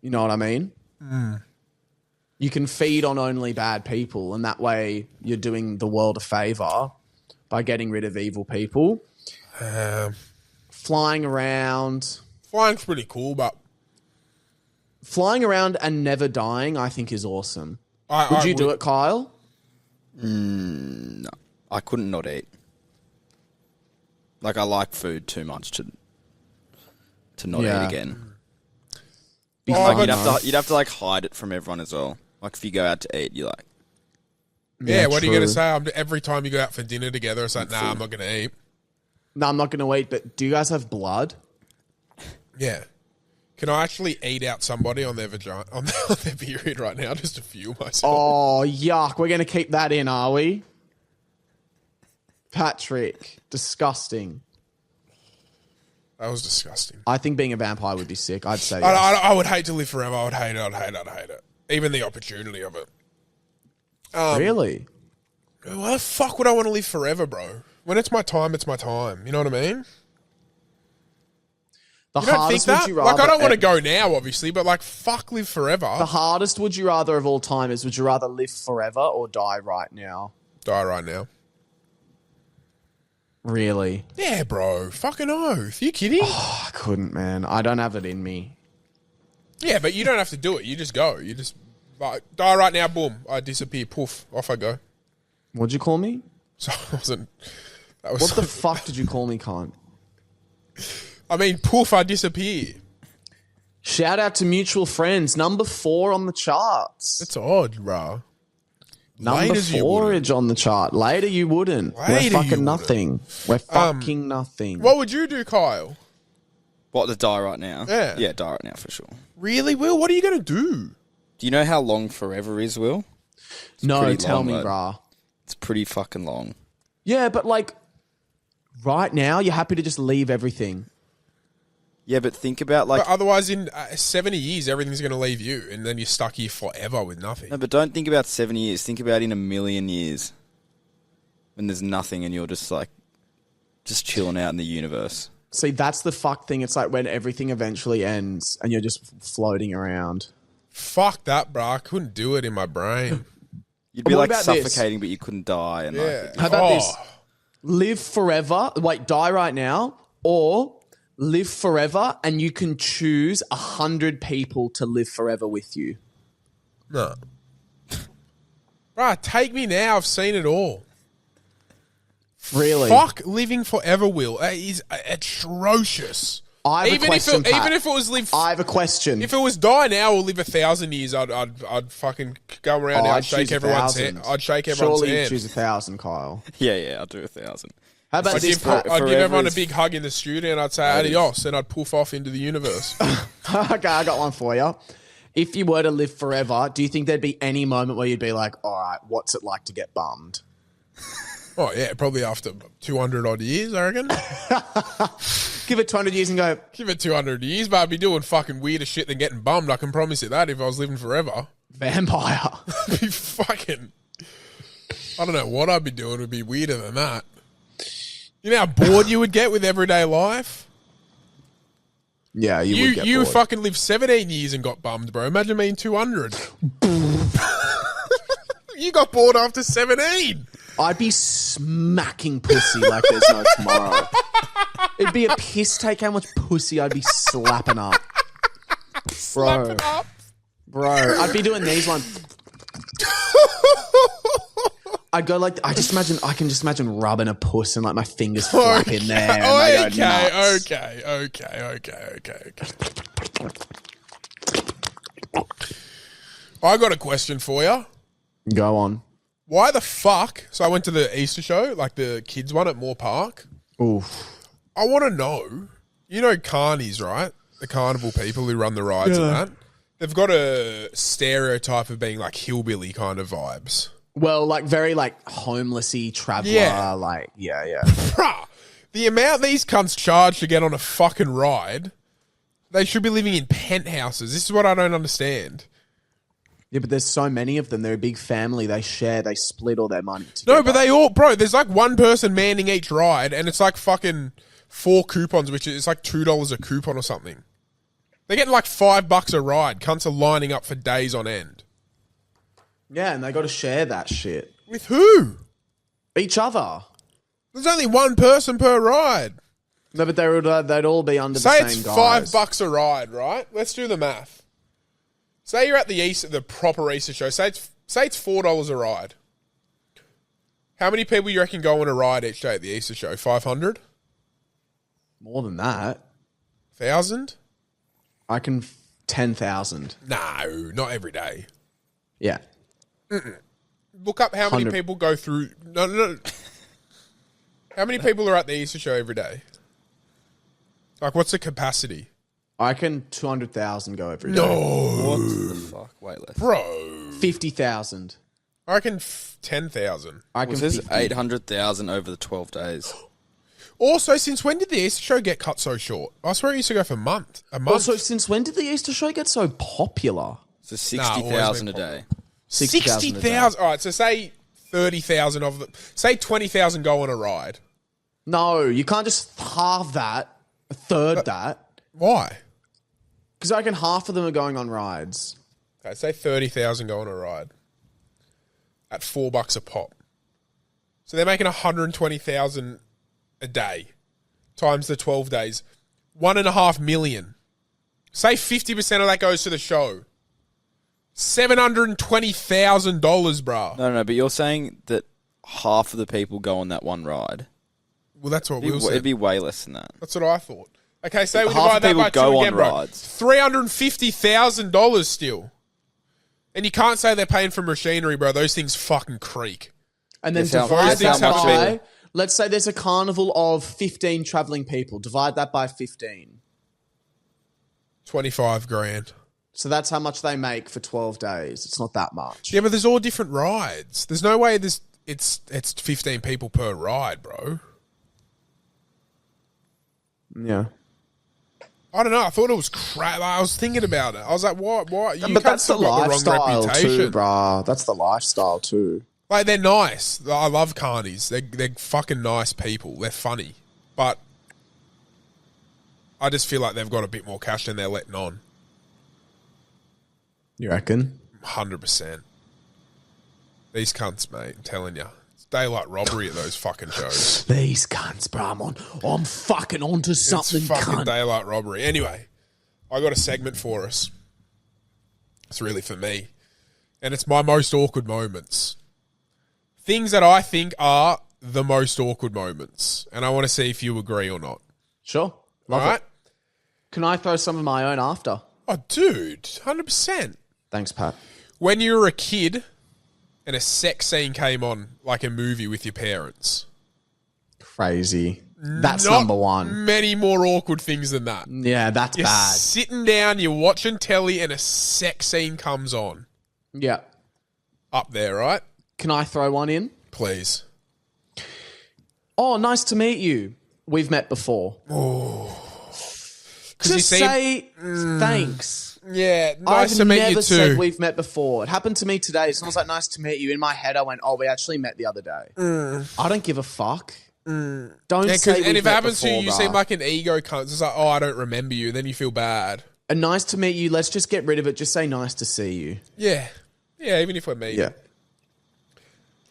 Speaker 1: You know what I mean? You can feed on only bad people, and that way you're doing the world a favor by getting rid of evil people. Flying around.
Speaker 2: Flying's pretty cool, but
Speaker 1: Flying around and never dying, I think, is awesome.
Speaker 2: I
Speaker 1: Would you do it, Kyle?
Speaker 3: No, I couldn't not eat. Like, I like food too much to not
Speaker 1: Yeah.
Speaker 3: eat again.
Speaker 1: Be
Speaker 2: Oh,
Speaker 3: Like,
Speaker 1: fun,
Speaker 3: you'd have to like hide it from everyone as well. Like, if you go out to eat, you like,
Speaker 2: Yeah, what are you going to
Speaker 1: true.
Speaker 2: say? Every time you go out for dinner together, it's like, nah, I'm not going to eat.
Speaker 1: No, I'm not going to eat, but do you guys have blood?
Speaker 2: Yeah. Can I actually eat out somebody on their vagina, on their period right now, just to fuel myself?
Speaker 1: Oh, yuck. We're going to keep that in, are we? Patrick. Disgusting.
Speaker 2: That was disgusting.
Speaker 1: I think being a vampire would be sick. I'd say yes.
Speaker 2: I would hate to live forever. I would hate it. I'd hate it. Even the opportunity of it.
Speaker 1: Really?
Speaker 2: Why the fuck would I want to live forever, bro? When it's my time, it's my time. You know what I mean?
Speaker 1: The
Speaker 2: You don't think
Speaker 1: hardest
Speaker 2: that?
Speaker 1: would you rather...
Speaker 2: Like, I don't want to go now, obviously, but like, fuck, live forever.
Speaker 1: The hardest would you rather of all time is, would you rather live forever or die right now?
Speaker 2: Die right now.
Speaker 1: Really?
Speaker 2: Yeah, bro. Fucking oath. You kidding?
Speaker 1: I couldn't, man. I don't have it in me.
Speaker 2: Yeah, but you don't have to do it. You just go. You just like, die right now. Boom. I disappear. Poof. Off I go.
Speaker 1: What'd you call me?
Speaker 2: So I wasn't. That was.
Speaker 1: What the fuck did you call me, cunt?
Speaker 2: I mean, poof. I disappear.
Speaker 1: Shout out to mutual friends. Number 4 on the charts.
Speaker 2: It's odd, bro.
Speaker 1: Number
Speaker 2: Laters you
Speaker 1: 4
Speaker 2: wouldn't.
Speaker 1: on the chart. Later you wouldn't.
Speaker 2: Later
Speaker 1: We're
Speaker 2: you
Speaker 1: fucking
Speaker 2: wouldn't.
Speaker 1: nothing. We're fucking nothing.
Speaker 2: What would you do, Kyle?
Speaker 3: what, to die right now?
Speaker 2: Yeah.
Speaker 3: Yeah, die right now for sure.
Speaker 2: Really, Will? What are you going to do?
Speaker 3: Do you know how long forever is, Will?
Speaker 1: No,
Speaker 3: pretty
Speaker 1: tell
Speaker 3: long,
Speaker 1: me,
Speaker 3: lad.
Speaker 1: brah.
Speaker 3: It's pretty fucking long.
Speaker 1: Yeah, but like, right now, you're happy to just leave everything.
Speaker 3: Yeah, but think about like...
Speaker 2: But otherwise, in 70 years, everything's going to leave you, and then you're stuck here forever with nothing.
Speaker 3: No, but don't think about 70 years. Think about in 1,000,000 years. When there's nothing and you're just like... just chilling out in the universe.
Speaker 1: See, that's the fuck thing. It's like when everything eventually ends and you're just floating around.
Speaker 2: Fuck that, bro. I couldn't do it in my brain.
Speaker 3: You'd be
Speaker 1: What
Speaker 3: like
Speaker 1: about this?
Speaker 3: suffocating, but you couldn't die. And
Speaker 2: Yeah.
Speaker 3: like,
Speaker 1: How about
Speaker 2: Oh.
Speaker 1: this? Live forever. Wait, die right now, or live forever, and you can choose 100 people to live forever with you.
Speaker 2: No. Bro, take me now. I've seen it all.
Speaker 1: Really?
Speaker 2: Fuck living forever, Will. It is atrocious.
Speaker 1: I have a question, Pat.
Speaker 2: Even if it was live...
Speaker 1: I have a question.
Speaker 2: If it was die now or live 1,000 years, I'd fucking go around now
Speaker 1: I'd
Speaker 2: and shake
Speaker 1: choose
Speaker 2: everyone's
Speaker 1: 1,000.
Speaker 2: hand. I'd shake everyone's
Speaker 1: Surely you'd
Speaker 2: hand.
Speaker 1: choose 1,000, Kyle.
Speaker 3: yeah, I'll do 1,000.
Speaker 1: How about
Speaker 2: I'd
Speaker 1: this,
Speaker 2: give,
Speaker 1: Pat?
Speaker 2: I'd give
Speaker 3: forever
Speaker 2: everyone a
Speaker 3: is-
Speaker 2: big hug in the studio and I'd say adios and I'd poof off into the universe.
Speaker 1: Okay, I got one for you. If you were to live forever, do you think there'd be any moment where you'd be like, all right, what's it like to get bummed?
Speaker 2: Oh, yeah, probably after 200 odd years, I reckon.
Speaker 1: Give it 200 years and go,
Speaker 2: Give it 200 years, but I'd be doing fucking weirder shit than getting bummed. I can promise you that if I was living forever.
Speaker 1: vampire.
Speaker 2: I'd be fucking... I don't know what I'd be doing would be weirder than that. You know how bored you would get with everyday life?
Speaker 1: Yeah, you would get
Speaker 2: You
Speaker 1: bored.
Speaker 2: fucking lived 17 years and got bummed, bro. Imagine being 200. You got bored after 17.
Speaker 1: I'd be smacking pussy like there's no tomorrow. It'd be a piss take how much pussy I'd be slapping up.
Speaker 2: Slapping up.
Speaker 1: Bro, I'd be doing these ones. I'd go like, I can just imagine rubbing a puss and like my fingers flap in there. And they go nuts.
Speaker 2: Okay. I got a question for you.
Speaker 1: Go on.
Speaker 2: Why the fuck? So I went to the Easter show, like the kids one at Moore Park.
Speaker 1: Oof.
Speaker 2: I want to know, you know Carnies, right? The carnival people who run the rides and that. They've got a stereotype of being like hillbilly kind of vibes.
Speaker 1: Well, like very like homelessy traveller, like yeah.
Speaker 2: Bruh, the amount these cunts charge to get on a fucking ride, they should be living in penthouses. This is what I don't understand.
Speaker 1: Yeah, but there's so many of them. They're a big family. They share. They split all their money together.
Speaker 2: No, but they all, bro, there's like one person manning each ride and it's like fucking 4 coupons, which is like $2 a coupon or something. They're getting like $5 a ride. Cunts are lining up for days on end.
Speaker 1: Yeah, and they got to share that shit.
Speaker 2: With who?
Speaker 1: Each other.
Speaker 2: There's only one person per ride.
Speaker 1: No, but they'd all be under
Speaker 2: Say
Speaker 1: the same
Speaker 2: it's
Speaker 1: guys.
Speaker 2: $5 a ride, right? Let's do the math. Say you're at the proper Easter show. Say it's $4 a ride. How many people you reckon go on a ride each day at the Easter show? 500?
Speaker 1: More than that.
Speaker 2: 1,000?
Speaker 1: I can 10,000.
Speaker 2: No, not every day.
Speaker 1: Yeah.
Speaker 2: Look up how many
Speaker 1: 100.
Speaker 2: people go through. No. How many people are at the Easter show every day? Like, what's the capacity?
Speaker 1: I can 200,000 go every day.
Speaker 2: No,
Speaker 3: What the fuck? Wait, left.
Speaker 2: bro.
Speaker 1: 50,000.
Speaker 2: I reckon 10,000.
Speaker 1: I
Speaker 3: It
Speaker 1: can
Speaker 3: says
Speaker 1: 50.
Speaker 3: 800,000 over the 12 days.
Speaker 2: Also, since when did the Easter show get cut so short? I swear it used to go for a month.
Speaker 1: Also, since when did the Easter show get so popular?
Speaker 3: So
Speaker 2: always
Speaker 3: 60,000 a
Speaker 2: been
Speaker 3: day.
Speaker 2: 60,000. All right, so say 30,000 of them. Say 20,000 go on a ride.
Speaker 1: No, you can't just halve that, a third that.
Speaker 2: Why?
Speaker 1: Because I reckon half of them are going on rides.
Speaker 2: Okay, say 30,000 go on a ride at $4 a pop. So they're making 120,000 a day times the 12 days. 1.5 million. Say 50% of that goes to the show. $720,000, bruh.
Speaker 3: No, but you're saying that half of the people go on that one ride.
Speaker 2: Well, that's what Will said.
Speaker 3: It'd be way less than that.
Speaker 2: That's what I thought. Okay, say we
Speaker 3: Half
Speaker 2: divide that
Speaker 3: people
Speaker 2: by
Speaker 3: go
Speaker 2: 2
Speaker 3: on
Speaker 2: again, bro.
Speaker 3: rides.
Speaker 2: $350,000 still. And you can't say they're paying for machinery, bro. Those things fucking creak.
Speaker 1: And then
Speaker 3: Yes, how-
Speaker 1: divide
Speaker 2: yes, how
Speaker 1: that
Speaker 2: much
Speaker 1: by,
Speaker 2: people?
Speaker 1: let's say there's a carnival of 15 travelling people. Divide that by 15.
Speaker 2: 25 grand.
Speaker 1: So that's how much they make for 12 days. It's not that much.
Speaker 2: Yeah, but there's all different rides. There's no way it's 15 people per ride, bro.
Speaker 1: Yeah.
Speaker 2: I don't know. I thought it was crap. I was thinking about it. I was like, why? You
Speaker 1: But
Speaker 2: can't
Speaker 1: that's the
Speaker 2: still got the wrong
Speaker 1: lifestyle
Speaker 2: reputation.
Speaker 1: too, bruh. That's the lifestyle too.
Speaker 2: Like, they're nice. I love carnies. They're fucking nice people. They're funny. But I just feel like they've got a bit more cash than they're letting on.
Speaker 1: You reckon?
Speaker 2: 100%. These cunts, mate, I'm telling you. It's daylight robbery at those fucking shows.
Speaker 1: These cunts, bruh. I'm fucking onto something,
Speaker 2: It's fucking
Speaker 1: cunt.
Speaker 2: daylight robbery. Anyway, I got a segment for us. It's really for me. And it's my most awkward moments. Things that I think are the most awkward moments. And I want to see if you agree or not.
Speaker 1: Sure.
Speaker 2: All
Speaker 1: Love
Speaker 2: right?
Speaker 1: it. Can I throw some of my own after?
Speaker 2: Oh, dude, 100%.
Speaker 1: Thanks, Pat.
Speaker 2: When you were a kid and a sex scene came on, like a movie with your parents.
Speaker 1: Crazy. That's
Speaker 2: Not
Speaker 1: number one.
Speaker 2: Many more awkward things than that.
Speaker 1: Yeah, that's
Speaker 2: You're
Speaker 1: bad.
Speaker 2: sitting down, you're watching telly, and a sex scene comes on.
Speaker 1: Yeah.
Speaker 2: Up there, right?
Speaker 1: Can I throw one in?
Speaker 2: Please.
Speaker 1: Oh, nice to meet you. We've met before. Just say thanks.
Speaker 2: Yeah, nice to meet you too.
Speaker 1: I've never said we've met before. It happened to me today. Someone's like, nice to meet you. In my head, I went, oh, we actually met the other day. I don't give a fuck. Don't say we've
Speaker 2: And if it
Speaker 1: met
Speaker 2: happens to
Speaker 1: before,
Speaker 2: you, you
Speaker 1: bruh.
Speaker 2: seem like an ego cunt. It's like, oh, I don't remember you. Then you feel bad.
Speaker 1: And nice to meet you. Let's just get rid of it. Just say nice to see you.
Speaker 2: Yeah. Yeah, even if we're meeting.
Speaker 1: Yeah.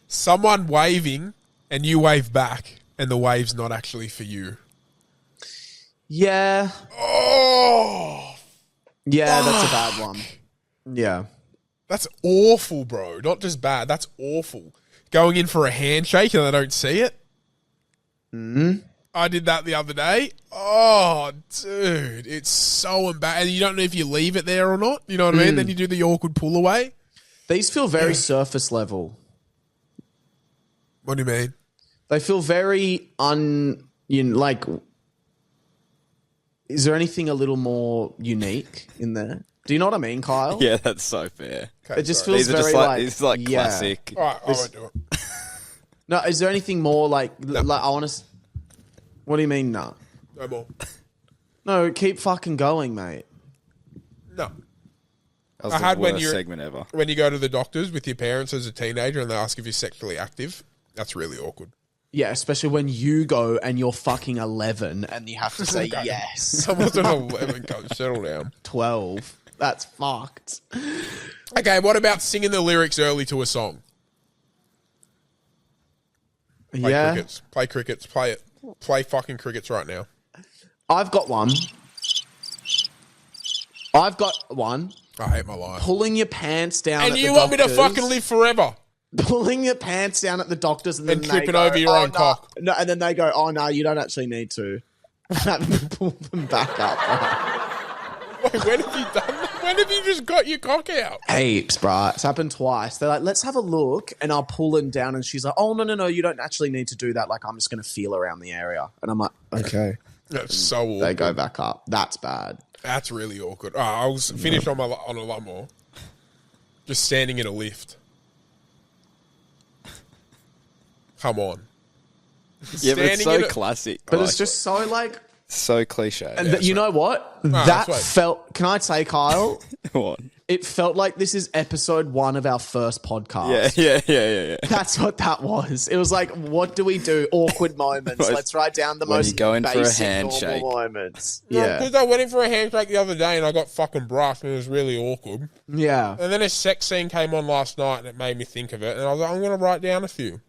Speaker 2: Someone waving and you wave back and the wave's not actually for you.
Speaker 1: Yeah.
Speaker 2: Oh.
Speaker 1: Yeah, that's a bad one. Yeah.
Speaker 2: That's awful, bro. Not just bad. That's awful. Going in for a handshake and they don't see it. I did that the other day. Oh, dude. It's so embarrassing. And you don't know if you leave it there or not. You know what I mean? Then you do the awkward pull away.
Speaker 1: These feel very surface level.
Speaker 2: What do you mean?
Speaker 1: They feel very is there anything a little more unique in there? Do you know what I mean, Kyle?
Speaker 3: Yeah, that's so fair.
Speaker 1: It just
Speaker 2: sorry.
Speaker 1: feels
Speaker 3: These are
Speaker 1: very
Speaker 3: just like, it's like
Speaker 1: yeah.
Speaker 3: classic.
Speaker 2: All right, I won't do it.
Speaker 1: No, is there anything more like I want to? What do you mean, no?
Speaker 2: No more.
Speaker 1: No, keep fucking going, mate.
Speaker 2: No.
Speaker 3: That was
Speaker 2: I
Speaker 3: the
Speaker 2: had when
Speaker 3: worst
Speaker 2: you're-
Speaker 3: segment ever.
Speaker 2: When you go to the doctors with your parents as a teenager and they ask if you're sexually active, that's really awkward.
Speaker 1: Yeah, especially when you go and you're fucking 11 and you have to say
Speaker 2: Okay.
Speaker 1: yes.
Speaker 2: I wasn't 11, go settle down.
Speaker 1: 12. That's fucked.
Speaker 2: Okay, what about singing the lyrics early to a song? Play
Speaker 1: Yeah,
Speaker 2: crickets. Play crickets. Play it. Play fucking crickets right now.
Speaker 1: I've got one. I've got one.
Speaker 2: I hate my life.
Speaker 1: Pulling your pants down
Speaker 2: And
Speaker 1: at
Speaker 2: you
Speaker 1: the
Speaker 2: want me to
Speaker 1: doctor's.
Speaker 2: futhem live forever?
Speaker 1: Pulling your pants down at the doctor's and then they
Speaker 2: tripping
Speaker 1: go,
Speaker 2: over your
Speaker 1: "Oh,
Speaker 2: own
Speaker 1: no."
Speaker 2: cock.
Speaker 1: No, and then they go, oh, no, you don't actually need to. Pull them back up.
Speaker 2: Wait, when have you done that? When have you just got your cock out?
Speaker 1: Heaps, bruh. It's happened twice. They're like, let's have a look. And I'll pull him down. And she's like, oh, no, you don't actually need to do that. Like, I'm just going to feel around the area. And I'm like, okay.
Speaker 2: That's so awkward.
Speaker 1: They go back up. That's bad.
Speaker 2: That's really awkward. I was finished on a lot more. Just standing in a lift. Come on.
Speaker 3: Yeah, but it's
Speaker 2: Standing
Speaker 3: so
Speaker 2: in a-
Speaker 3: classic.
Speaker 1: But
Speaker 3: Like,
Speaker 1: it's just so like,
Speaker 3: so cliche.
Speaker 1: and you know what?
Speaker 2: that's
Speaker 1: That
Speaker 2: right.
Speaker 1: felt, can I say, Kyle?
Speaker 3: What?
Speaker 1: It felt like this is episode 1 of our first podcast.
Speaker 3: Yeah.
Speaker 1: That's what that was. It was like, what do we do? Awkward moments. Let's write down the
Speaker 3: When
Speaker 1: most
Speaker 3: you go in for a
Speaker 1: basic
Speaker 3: handshake.
Speaker 1: normal moments.
Speaker 2: No,
Speaker 1: Yeah.
Speaker 2: because I went in for a handshake the other day and I got fucking brushed and it was really awkward.
Speaker 1: Yeah.
Speaker 2: And then a sex scene came on last night and it made me think of it. And I was like, I'm going to write down a few.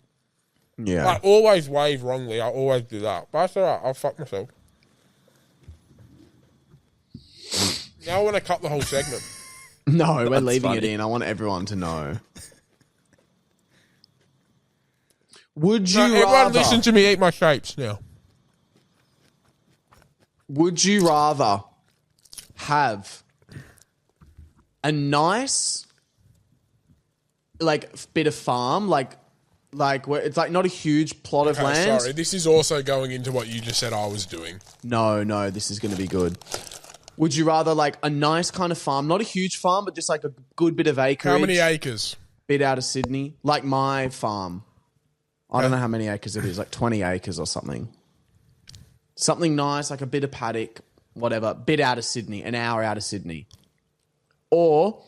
Speaker 1: Yeah.
Speaker 2: I always wave wrongly. I always do that. But that's all right. I'll fuck myself. Now I want to cut the whole segment.
Speaker 1: No, we're leaving it
Speaker 3: funny.
Speaker 1: in. I want everyone to know. Would you
Speaker 2: No, everyone
Speaker 1: rather?
Speaker 2: listen to me eat my shapes now.
Speaker 1: Would you rather have a nice, bit of farm, where it's like not a huge plot of
Speaker 2: Okay,
Speaker 1: land?
Speaker 2: sorry. This is also going into what you just said I was doing.
Speaker 1: No, this is going to be good. Would you rather like a nice kind of farm, not a huge farm, but just like a good bit of acreage?
Speaker 2: How many acres?
Speaker 1: Bit out of Sydney, like my farm. I don't know how many acres it is, like 20 acres or something. Something nice, like a bit of paddock, whatever, bit out of Sydney, an hour out of Sydney. Or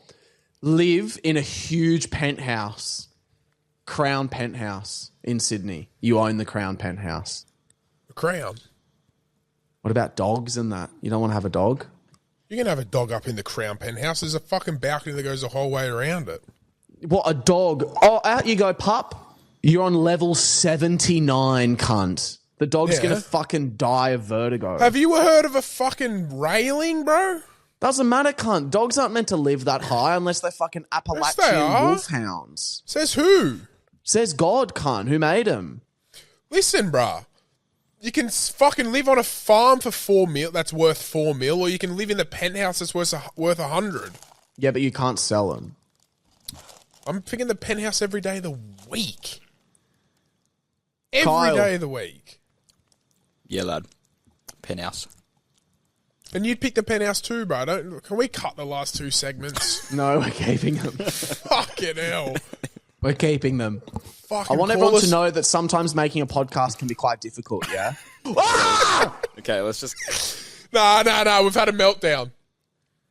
Speaker 1: live in a huge penthouse, Crown penthouse in Sydney. You own the Crown penthouse.
Speaker 2: A crown.
Speaker 1: What about dogs and that? You don't want to have a dog?
Speaker 2: You can have a dog up in the Crown penthouse. There's a fucking balcony that goes the whole way around it.
Speaker 1: What, a dog? Oh, out you go, pup. You're on level 79, cunt. The dog's
Speaker 2: Yeah.
Speaker 1: going to fucking die of vertigo.
Speaker 2: Have you heard of a fucking railing, bro?
Speaker 1: Doesn't matter, cunt. Dogs aren't meant to live that high unless they're fucking Appalachian
Speaker 2: are.
Speaker 1: wolfhounds.
Speaker 2: Says who?
Speaker 1: Says God, cunt. Who made them?
Speaker 2: Listen, bruh. You can fucking live on a farm for $4 million. That's worth $4 million, or you can live in the penthouse that's worth $100.
Speaker 1: Yeah, but you can't sell them.
Speaker 2: I'm picking the penthouse every day of the week. Every
Speaker 1: Kyle.
Speaker 2: day of the week.
Speaker 3: Yeah, lad. Penthouse.
Speaker 2: And you'd pick the penthouse too, bro. Can we cut the last 2 segments?
Speaker 1: No, we're keeping them.
Speaker 2: Fucking hell.
Speaker 1: We're keeping them.
Speaker 2: Fucking
Speaker 1: I want
Speaker 2: call
Speaker 1: everyone
Speaker 2: us-
Speaker 1: to know that sometimes making a podcast can be quite difficult, yeah?
Speaker 3: Okay, let's just.
Speaker 2: Nah. We've had a meltdown.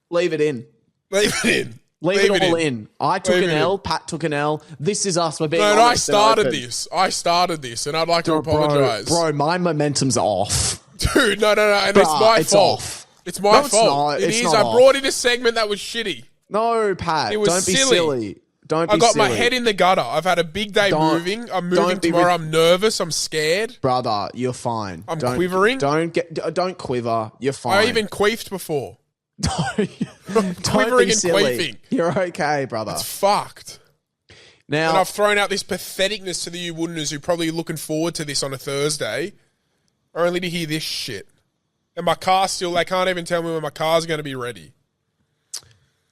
Speaker 1: Leave it in.
Speaker 2: Leave it in.
Speaker 1: Leave it all in. I took
Speaker 2: Leave
Speaker 1: an
Speaker 2: it
Speaker 1: L.
Speaker 2: in.
Speaker 1: Pat took an L. This is us. We're being
Speaker 2: No, I
Speaker 1: honest and
Speaker 2: started
Speaker 1: open.
Speaker 2: this. I started this, and I'd like to apologise.
Speaker 1: Bro, my momentum's off.
Speaker 2: Dude, no. And it's
Speaker 1: Bruh,
Speaker 2: my
Speaker 1: it's
Speaker 2: fault.
Speaker 1: off.
Speaker 2: It's my
Speaker 1: No, it's
Speaker 2: fault.
Speaker 1: not.
Speaker 2: It
Speaker 1: It's
Speaker 2: is.
Speaker 1: not
Speaker 2: I
Speaker 1: off.
Speaker 2: brought in a segment that was shitty.
Speaker 1: No, Pat.
Speaker 2: It was
Speaker 1: Don't be
Speaker 2: silly.
Speaker 1: silly. Don't be
Speaker 2: I got
Speaker 1: silly.
Speaker 2: my head in the gutter. I've had a big day moving. I'm moving
Speaker 1: don't be
Speaker 2: tomorrow.
Speaker 1: rid-
Speaker 2: I'm nervous. I'm scared.
Speaker 1: Brother, you're fine.
Speaker 2: I'm
Speaker 1: Don't-
Speaker 2: quivering.
Speaker 1: Don't quiver. You're fine.
Speaker 2: I even queefed before.
Speaker 1: don't
Speaker 2: quivering
Speaker 1: be
Speaker 2: and
Speaker 1: silly.
Speaker 2: queefing.
Speaker 1: You're okay, brother.
Speaker 2: It's fucked.
Speaker 1: Now,
Speaker 2: And I've thrown out this patheticness to the you wouldn'ters who probably looking forward to this on a Thursday, only to hear this shit. And my car still, they can't even tell me when my car's going to be ready.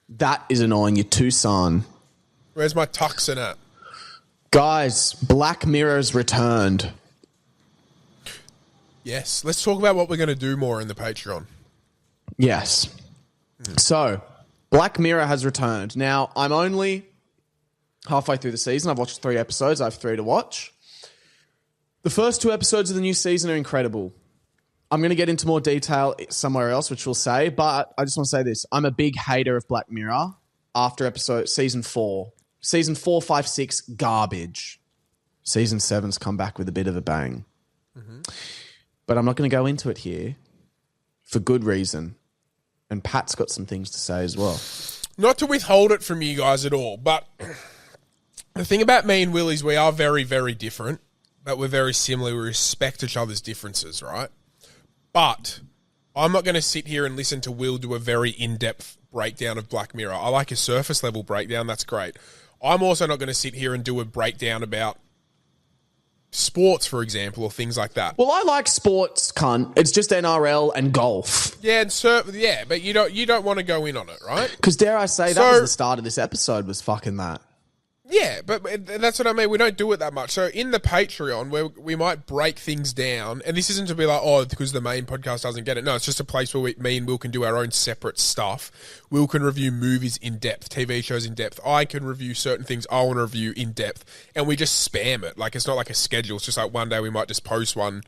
Speaker 1: that is annoying. You're too son.
Speaker 2: Where's my tuxin at?
Speaker 1: Guys, Black Mirror's returned.
Speaker 2: Yes. Let's talk about what we're going to do more in the Patreon.
Speaker 1: Yes. So, Black Mirror has returned. Now, I'm only halfway through the season. I've watched 3 episodes. I have 3 to watch. The first 2 episodes of the new season are incredible. I'm going to get into more detail somewhere else, which we'll say, but I just want to say this. I'm a big hater of Black Mirror after season 4. Season 4, 5, 6, garbage. Season 7's come back with a bit of a bang. But I'm not going to go into it here for good reason. And Pat's got some things to say as well.
Speaker 2: Not to withhold it from you guys at all, but the thing about me and Will is we are very, very different, but we're very similar. We respect each other's differences, right? But I'm not going to sit here and listen to Will do a very in-depth breakdown of Black Mirror. I like a surface-level breakdown. That's great. I'm also not going to sit here and do a breakdown about sports, for example, or things like that.
Speaker 1: Well, I like sports, cunt. It's just NRL and golf.
Speaker 2: Yeah, but you don't want to go in on it, right?
Speaker 1: Because dare I say, that
Speaker 2: So-
Speaker 1: was the start of this episode, was fucking that.
Speaker 2: Yeah, but that's what I mean. We don't do it that much. So in the Patreon, where we might break things down, and this isn't to be like, oh, because the main podcast doesn't get it. No, it's just a place where me and Will can do our own separate stuff. Will can review movies in depth, TV shows in depth. I can review certain things I want to review in depth, and we just spam it. Like, it's not like a schedule. It's just like one day we might just post one.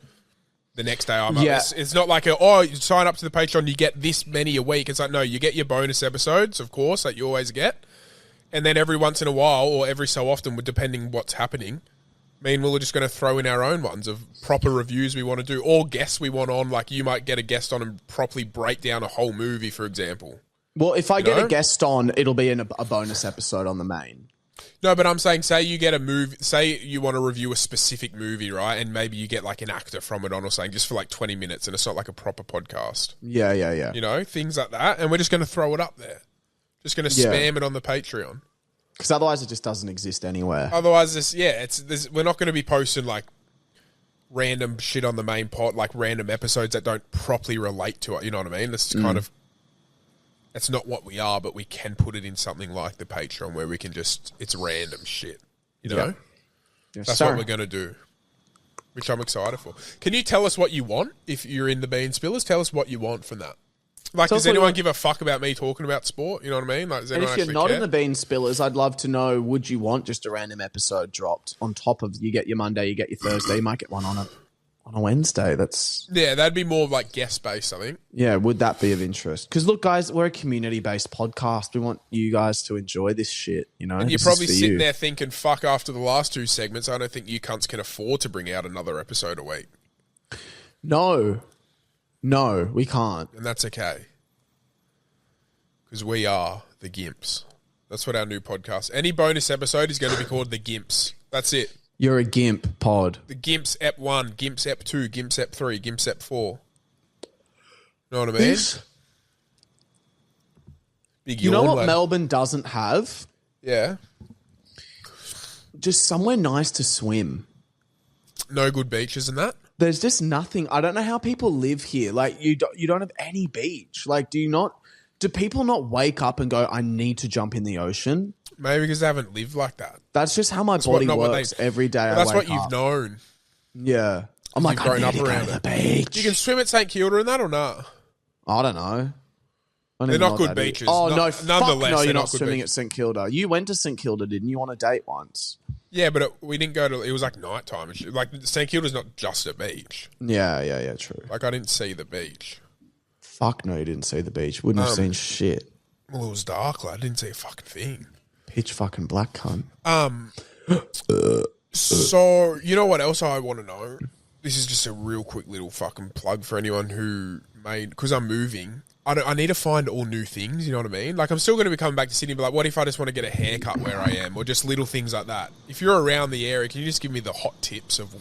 Speaker 2: The next day I'm up.
Speaker 1: Yeah.
Speaker 2: It's not like you sign up to the Patreon, you get this many a week. It's like, no, you get your bonus episodes, of course, that you always get. And then every once in a while, or every so often, depending what's happening, me and Will are just going to throw in our own ones of proper reviews we want to do, or guests we want on. Like, you might get a guest on and properly break down a whole movie, for example.
Speaker 1: Well, if I get
Speaker 2: know?
Speaker 1: a guest on, it'll be in a bonus episode on the main.
Speaker 2: No, but I'm saying, say you get a movie, say you want to review a specific movie, right? And maybe you get like an actor from it on or something, just for like 20 minutes, and it's not like a proper podcast.
Speaker 1: Yeah.
Speaker 2: You know, things like that. And we're just going to throw it up there. Just going to
Speaker 1: Yeah.
Speaker 2: spam it on the Patreon.
Speaker 1: Because otherwise it just doesn't exist anywhere.
Speaker 2: Otherwise, we're not going to be posting like random shit on the main pod, like random episodes that don't properly relate to it. You know what I mean? This is kind of, it's not what we are, but we can put it in something like the Patreon where we can it's random shit. You know?
Speaker 1: Yeah. Yes,
Speaker 2: That's
Speaker 1: sir.
Speaker 2: what we're going to do, which I'm excited for. Can you tell us what you want if you're in the Bean Spillers? Tell us what you want from that. Like,
Speaker 1: Tell
Speaker 2: does
Speaker 1: us what you
Speaker 2: anyone
Speaker 1: want.
Speaker 2: give a fuck about me talking about sport? You know what I mean? Like, does
Speaker 1: And
Speaker 2: anyone
Speaker 1: if you're
Speaker 2: actually
Speaker 1: not
Speaker 2: care?
Speaker 1: in the Bean Spillers, I'd love to know, would you want just a random episode dropped on top of, you get your Monday, you get your Thursday, you might get one on a Wednesday.
Speaker 2: Yeah, that'd be more of like guest-based, I think.
Speaker 1: Yeah, would that be of interest? Because look, guys, we're a community-based podcast. We want you guys to enjoy this shit, you know?
Speaker 2: And you're
Speaker 1: This is
Speaker 2: probably
Speaker 1: for
Speaker 2: sitting
Speaker 1: you.
Speaker 2: there thinking, fuck, after the last 2 segments, I don't think you cunts can afford to bring out another episode a week.
Speaker 1: No, we can't.
Speaker 2: And that's okay. Because we are the Gimps. That's what our new podcast. Any bonus episode is going to be called the Gimps. That's it.
Speaker 1: You're a gimp pod.
Speaker 2: The Gimps Ep 1, Gimps Ep 2, Gimps Ep 3, Gimps Ep 4. Know what I mean?
Speaker 1: This-
Speaker 2: Big
Speaker 1: You know
Speaker 2: yawn,
Speaker 1: what
Speaker 2: lad.
Speaker 1: Melbourne doesn't have?
Speaker 2: Yeah.
Speaker 1: Just somewhere nice to swim.
Speaker 2: No good beaches and that?
Speaker 1: There's just nothing. I don't know how people live here. Like, you don't have any beach. Like, do people not wake up and go, I need to jump in the ocean?
Speaker 2: Maybe because they haven't lived like that.
Speaker 1: That's just how my body
Speaker 2: not what
Speaker 1: works
Speaker 2: they-
Speaker 1: every day.
Speaker 2: But
Speaker 1: I
Speaker 2: that's
Speaker 1: wake
Speaker 2: what you've
Speaker 1: up.
Speaker 2: known.
Speaker 1: Yeah. I'm like,
Speaker 2: You've
Speaker 1: I
Speaker 2: grown
Speaker 1: need
Speaker 2: up
Speaker 1: to go
Speaker 2: around
Speaker 1: to the
Speaker 2: it.
Speaker 1: beach.
Speaker 2: You can swim at St Kilda and that or not?
Speaker 1: I don't know.
Speaker 2: They're not good beaches.
Speaker 1: Oh, no, fuck
Speaker 2: nonetheless,
Speaker 1: no,
Speaker 2: they're
Speaker 1: you're
Speaker 2: not
Speaker 1: not
Speaker 2: good
Speaker 1: swimming
Speaker 2: beaches.
Speaker 1: at St Kilda. You went to St Kilda, didn't you, on a date once?
Speaker 2: Yeah, but we didn't go to... It was like nighttime. Like, St Kilda's not just a beach.
Speaker 1: Yeah, true.
Speaker 2: Like, I didn't see the beach.
Speaker 1: Fuck no, you didn't see the beach. Wouldn't have seen shit.
Speaker 2: Well, it was dark. Like, I didn't see a fucking thing.
Speaker 1: Pitch fucking black cunt.
Speaker 2: So, you know what else I want to know? This is just a real quick little fucking plug for anyone who made... Because I'm moving... I need to find all new things, you know what I mean? Like, I'm still going to be coming back to Sydney, but like, what if I just want to get a haircut where I am? Or just little things like that. If you're around the area, can you just give me the hot tips of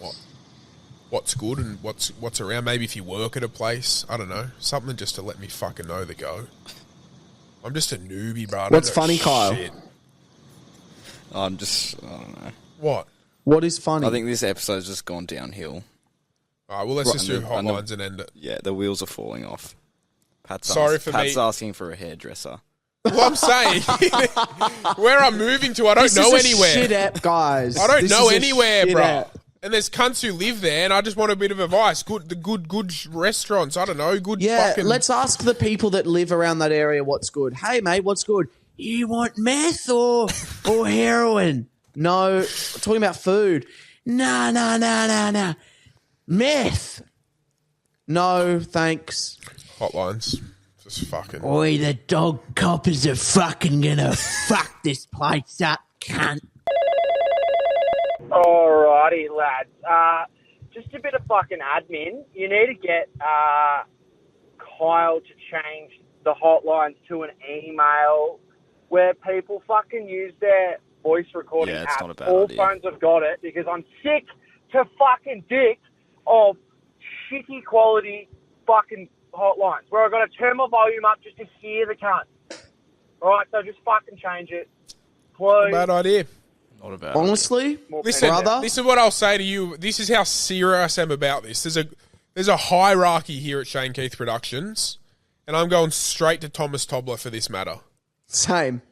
Speaker 2: what's good and what's around? Maybe if you work at a place, I don't know. Something just to let me fucking know the go. I'm just a newbie, bro.
Speaker 1: What's funny, Kyle?
Speaker 3: I don't know.
Speaker 2: What?
Speaker 1: What is funny?
Speaker 3: I think this episode's just gone downhill.
Speaker 2: All right, well, let's just do hotlines and end it.
Speaker 3: Yeah, the wheels are falling off. Pat's asking for a hairdresser.
Speaker 2: Well, I'm saying, where I'm moving to, I don't know anywhere.
Speaker 1: Shit app, guys.
Speaker 2: I don't know anywhere, bro.
Speaker 1: App.
Speaker 2: And there's cunts who live there, and I just want a bit of advice. Good restaurants. I don't know. Good.
Speaker 1: Yeah,
Speaker 2: fucking...
Speaker 1: let's ask the people that live around that area what's good. Hey, mate, what's good? You want meth or heroin? No, we're talking about food. No. Meth. No, thanks.
Speaker 2: Hotlines. Just fucking...
Speaker 4: Oi, the dog coppers are fucking gonna fuck this place up, cunt.
Speaker 5: Alrighty, lads. Just a bit of fucking admin. You need to get Kyle to change the hotlines to an email where people fucking use their voice recording
Speaker 3: Yeah, it's
Speaker 5: apps.
Speaker 3: not a bad
Speaker 5: All
Speaker 3: idea.
Speaker 5: phones have got it because I'm sick to fucking dick of shitty quality fucking hotlines where I've got to turn my volume up just to hear the cunt. Alright, so just fucking change it. Please.
Speaker 2: Bad idea.
Speaker 3: Not a bad
Speaker 1: Honestly,
Speaker 2: Listen,
Speaker 1: brother.
Speaker 2: this is what I'll say to you. This is how serious I am about this. There's a hierarchy here at Shane Keith Productions, and I'm going straight to Thomas Tobler for this matter.
Speaker 1: Same.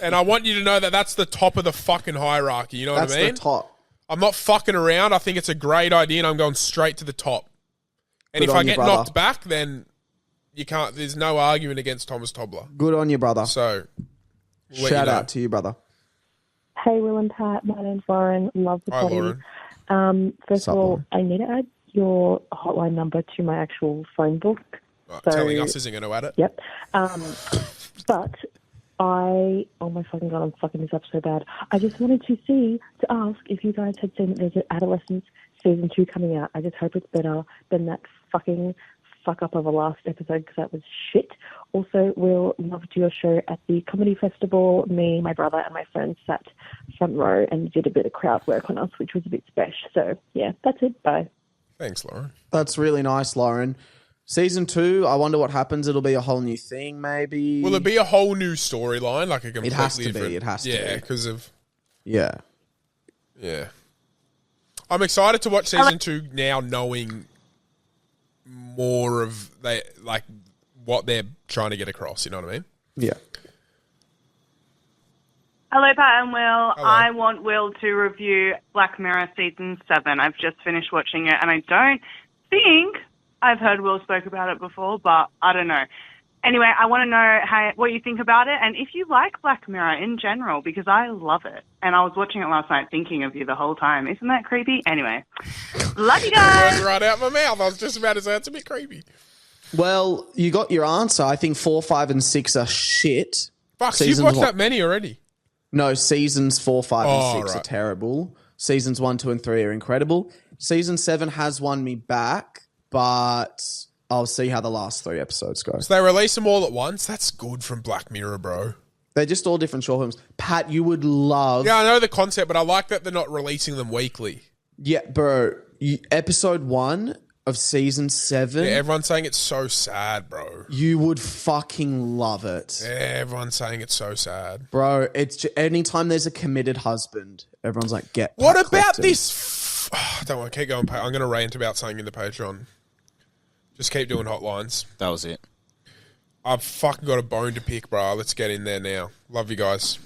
Speaker 2: And I want you to know that that's the top of the fucking hierarchy. You know
Speaker 1: That's
Speaker 2: what I mean?
Speaker 1: the top.
Speaker 2: I'm not fucking around. I think it's a great idea, and I'm going straight to the top. And
Speaker 1: Good
Speaker 2: if
Speaker 1: on
Speaker 2: I
Speaker 1: you,
Speaker 2: get
Speaker 1: brother.
Speaker 2: knocked back, then you can't. There's no argument against Thomas Tobler.
Speaker 1: Good on you, brother.
Speaker 2: So, we'll let
Speaker 1: Shout
Speaker 2: you know.
Speaker 1: out to you, brother.
Speaker 6: Hey, Will and Pat. My name's Lauren. Love the
Speaker 2: Hi,
Speaker 6: potty.
Speaker 2: Lauren.
Speaker 6: First
Speaker 1: Sup,
Speaker 6: of all,
Speaker 1: Lauren?
Speaker 6: I need to add your hotline number to my actual phone book.
Speaker 2: Right,
Speaker 6: So-
Speaker 2: telling us isn't going to add it.
Speaker 6: Yep. But oh my fucking God, I'm fucking this up so bad. I just wanted to ask if you guys had seen that there's an Adolescence Season 2 coming out. I just hope it's better than that fucking fuck up of the last episode because that was shit. Also, Will, loved your show at the comedy festival. Me, my brother, and my friend sat front row and did a bit of crowd work on us, which was a bit special. So, yeah, that's it. Bye.
Speaker 2: Thanks, Lauren.
Speaker 1: That's really nice, Lauren. Season 2, I wonder what happens. It'll be a whole new thing, maybe.
Speaker 2: Will it be a whole new storyline? Like a completely
Speaker 1: has to be,
Speaker 2: different...
Speaker 1: it has to
Speaker 2: Yeah,
Speaker 1: be.
Speaker 2: because of...
Speaker 1: Yeah.
Speaker 2: Yeah. I'm excited to watch Season 2 now knowing more of what they're trying to get across, you know what I mean?
Speaker 1: Yeah.
Speaker 7: Hello, Pat and Will.
Speaker 2: Hello.
Speaker 7: I want Will to review Black Mirror Season 7. I've just finished watching it, and I don't think I've heard Will spoke about it before, but I don't know. Anyway, I want to know what you think about it, and if you like Black Mirror in general, because I love it. And I was watching it last night thinking of you the whole time. Isn't that creepy? Anyway, love you guys.
Speaker 2: Words right out my mouth. I was just about to say it's a bit creepy.
Speaker 1: Well, you got your answer. I think 4, 5, and 6 are shit.
Speaker 2: Fuck, so you've
Speaker 1: Seasons
Speaker 2: watched
Speaker 1: one-
Speaker 2: that many already.
Speaker 1: No, seasons 4, 5,
Speaker 2: Oh,
Speaker 1: and 6 are
Speaker 2: right.
Speaker 1: terrible. Seasons 1, 2, and 3 are incredible. Season 7 has won me back, but I'll see how the last 3 episodes go.
Speaker 2: So they release them all at once. That's good from Black Mirror, bro.
Speaker 1: They're just all different short films. Pat, you would love...
Speaker 2: Yeah, I know the concept, but I like that they're not releasing them weekly.
Speaker 1: Yeah, bro. Episode 1 of season 7,
Speaker 2: Yeah, everyone's saying it's so sad, bro.
Speaker 1: you would fucking love it.
Speaker 2: Everyone's saying it's so sad.
Speaker 1: Bro, it's anytime there's a committed husband, everyone's like, get
Speaker 2: What
Speaker 1: Pat
Speaker 2: about
Speaker 1: Clifton.
Speaker 2: this? I don't want to keep going. I'm going to rant about something in the Patreon. Just keep doing hotlines.
Speaker 3: That was it.
Speaker 2: I've fucking got a bone to pick, bro. Let's get in there now. Love you guys.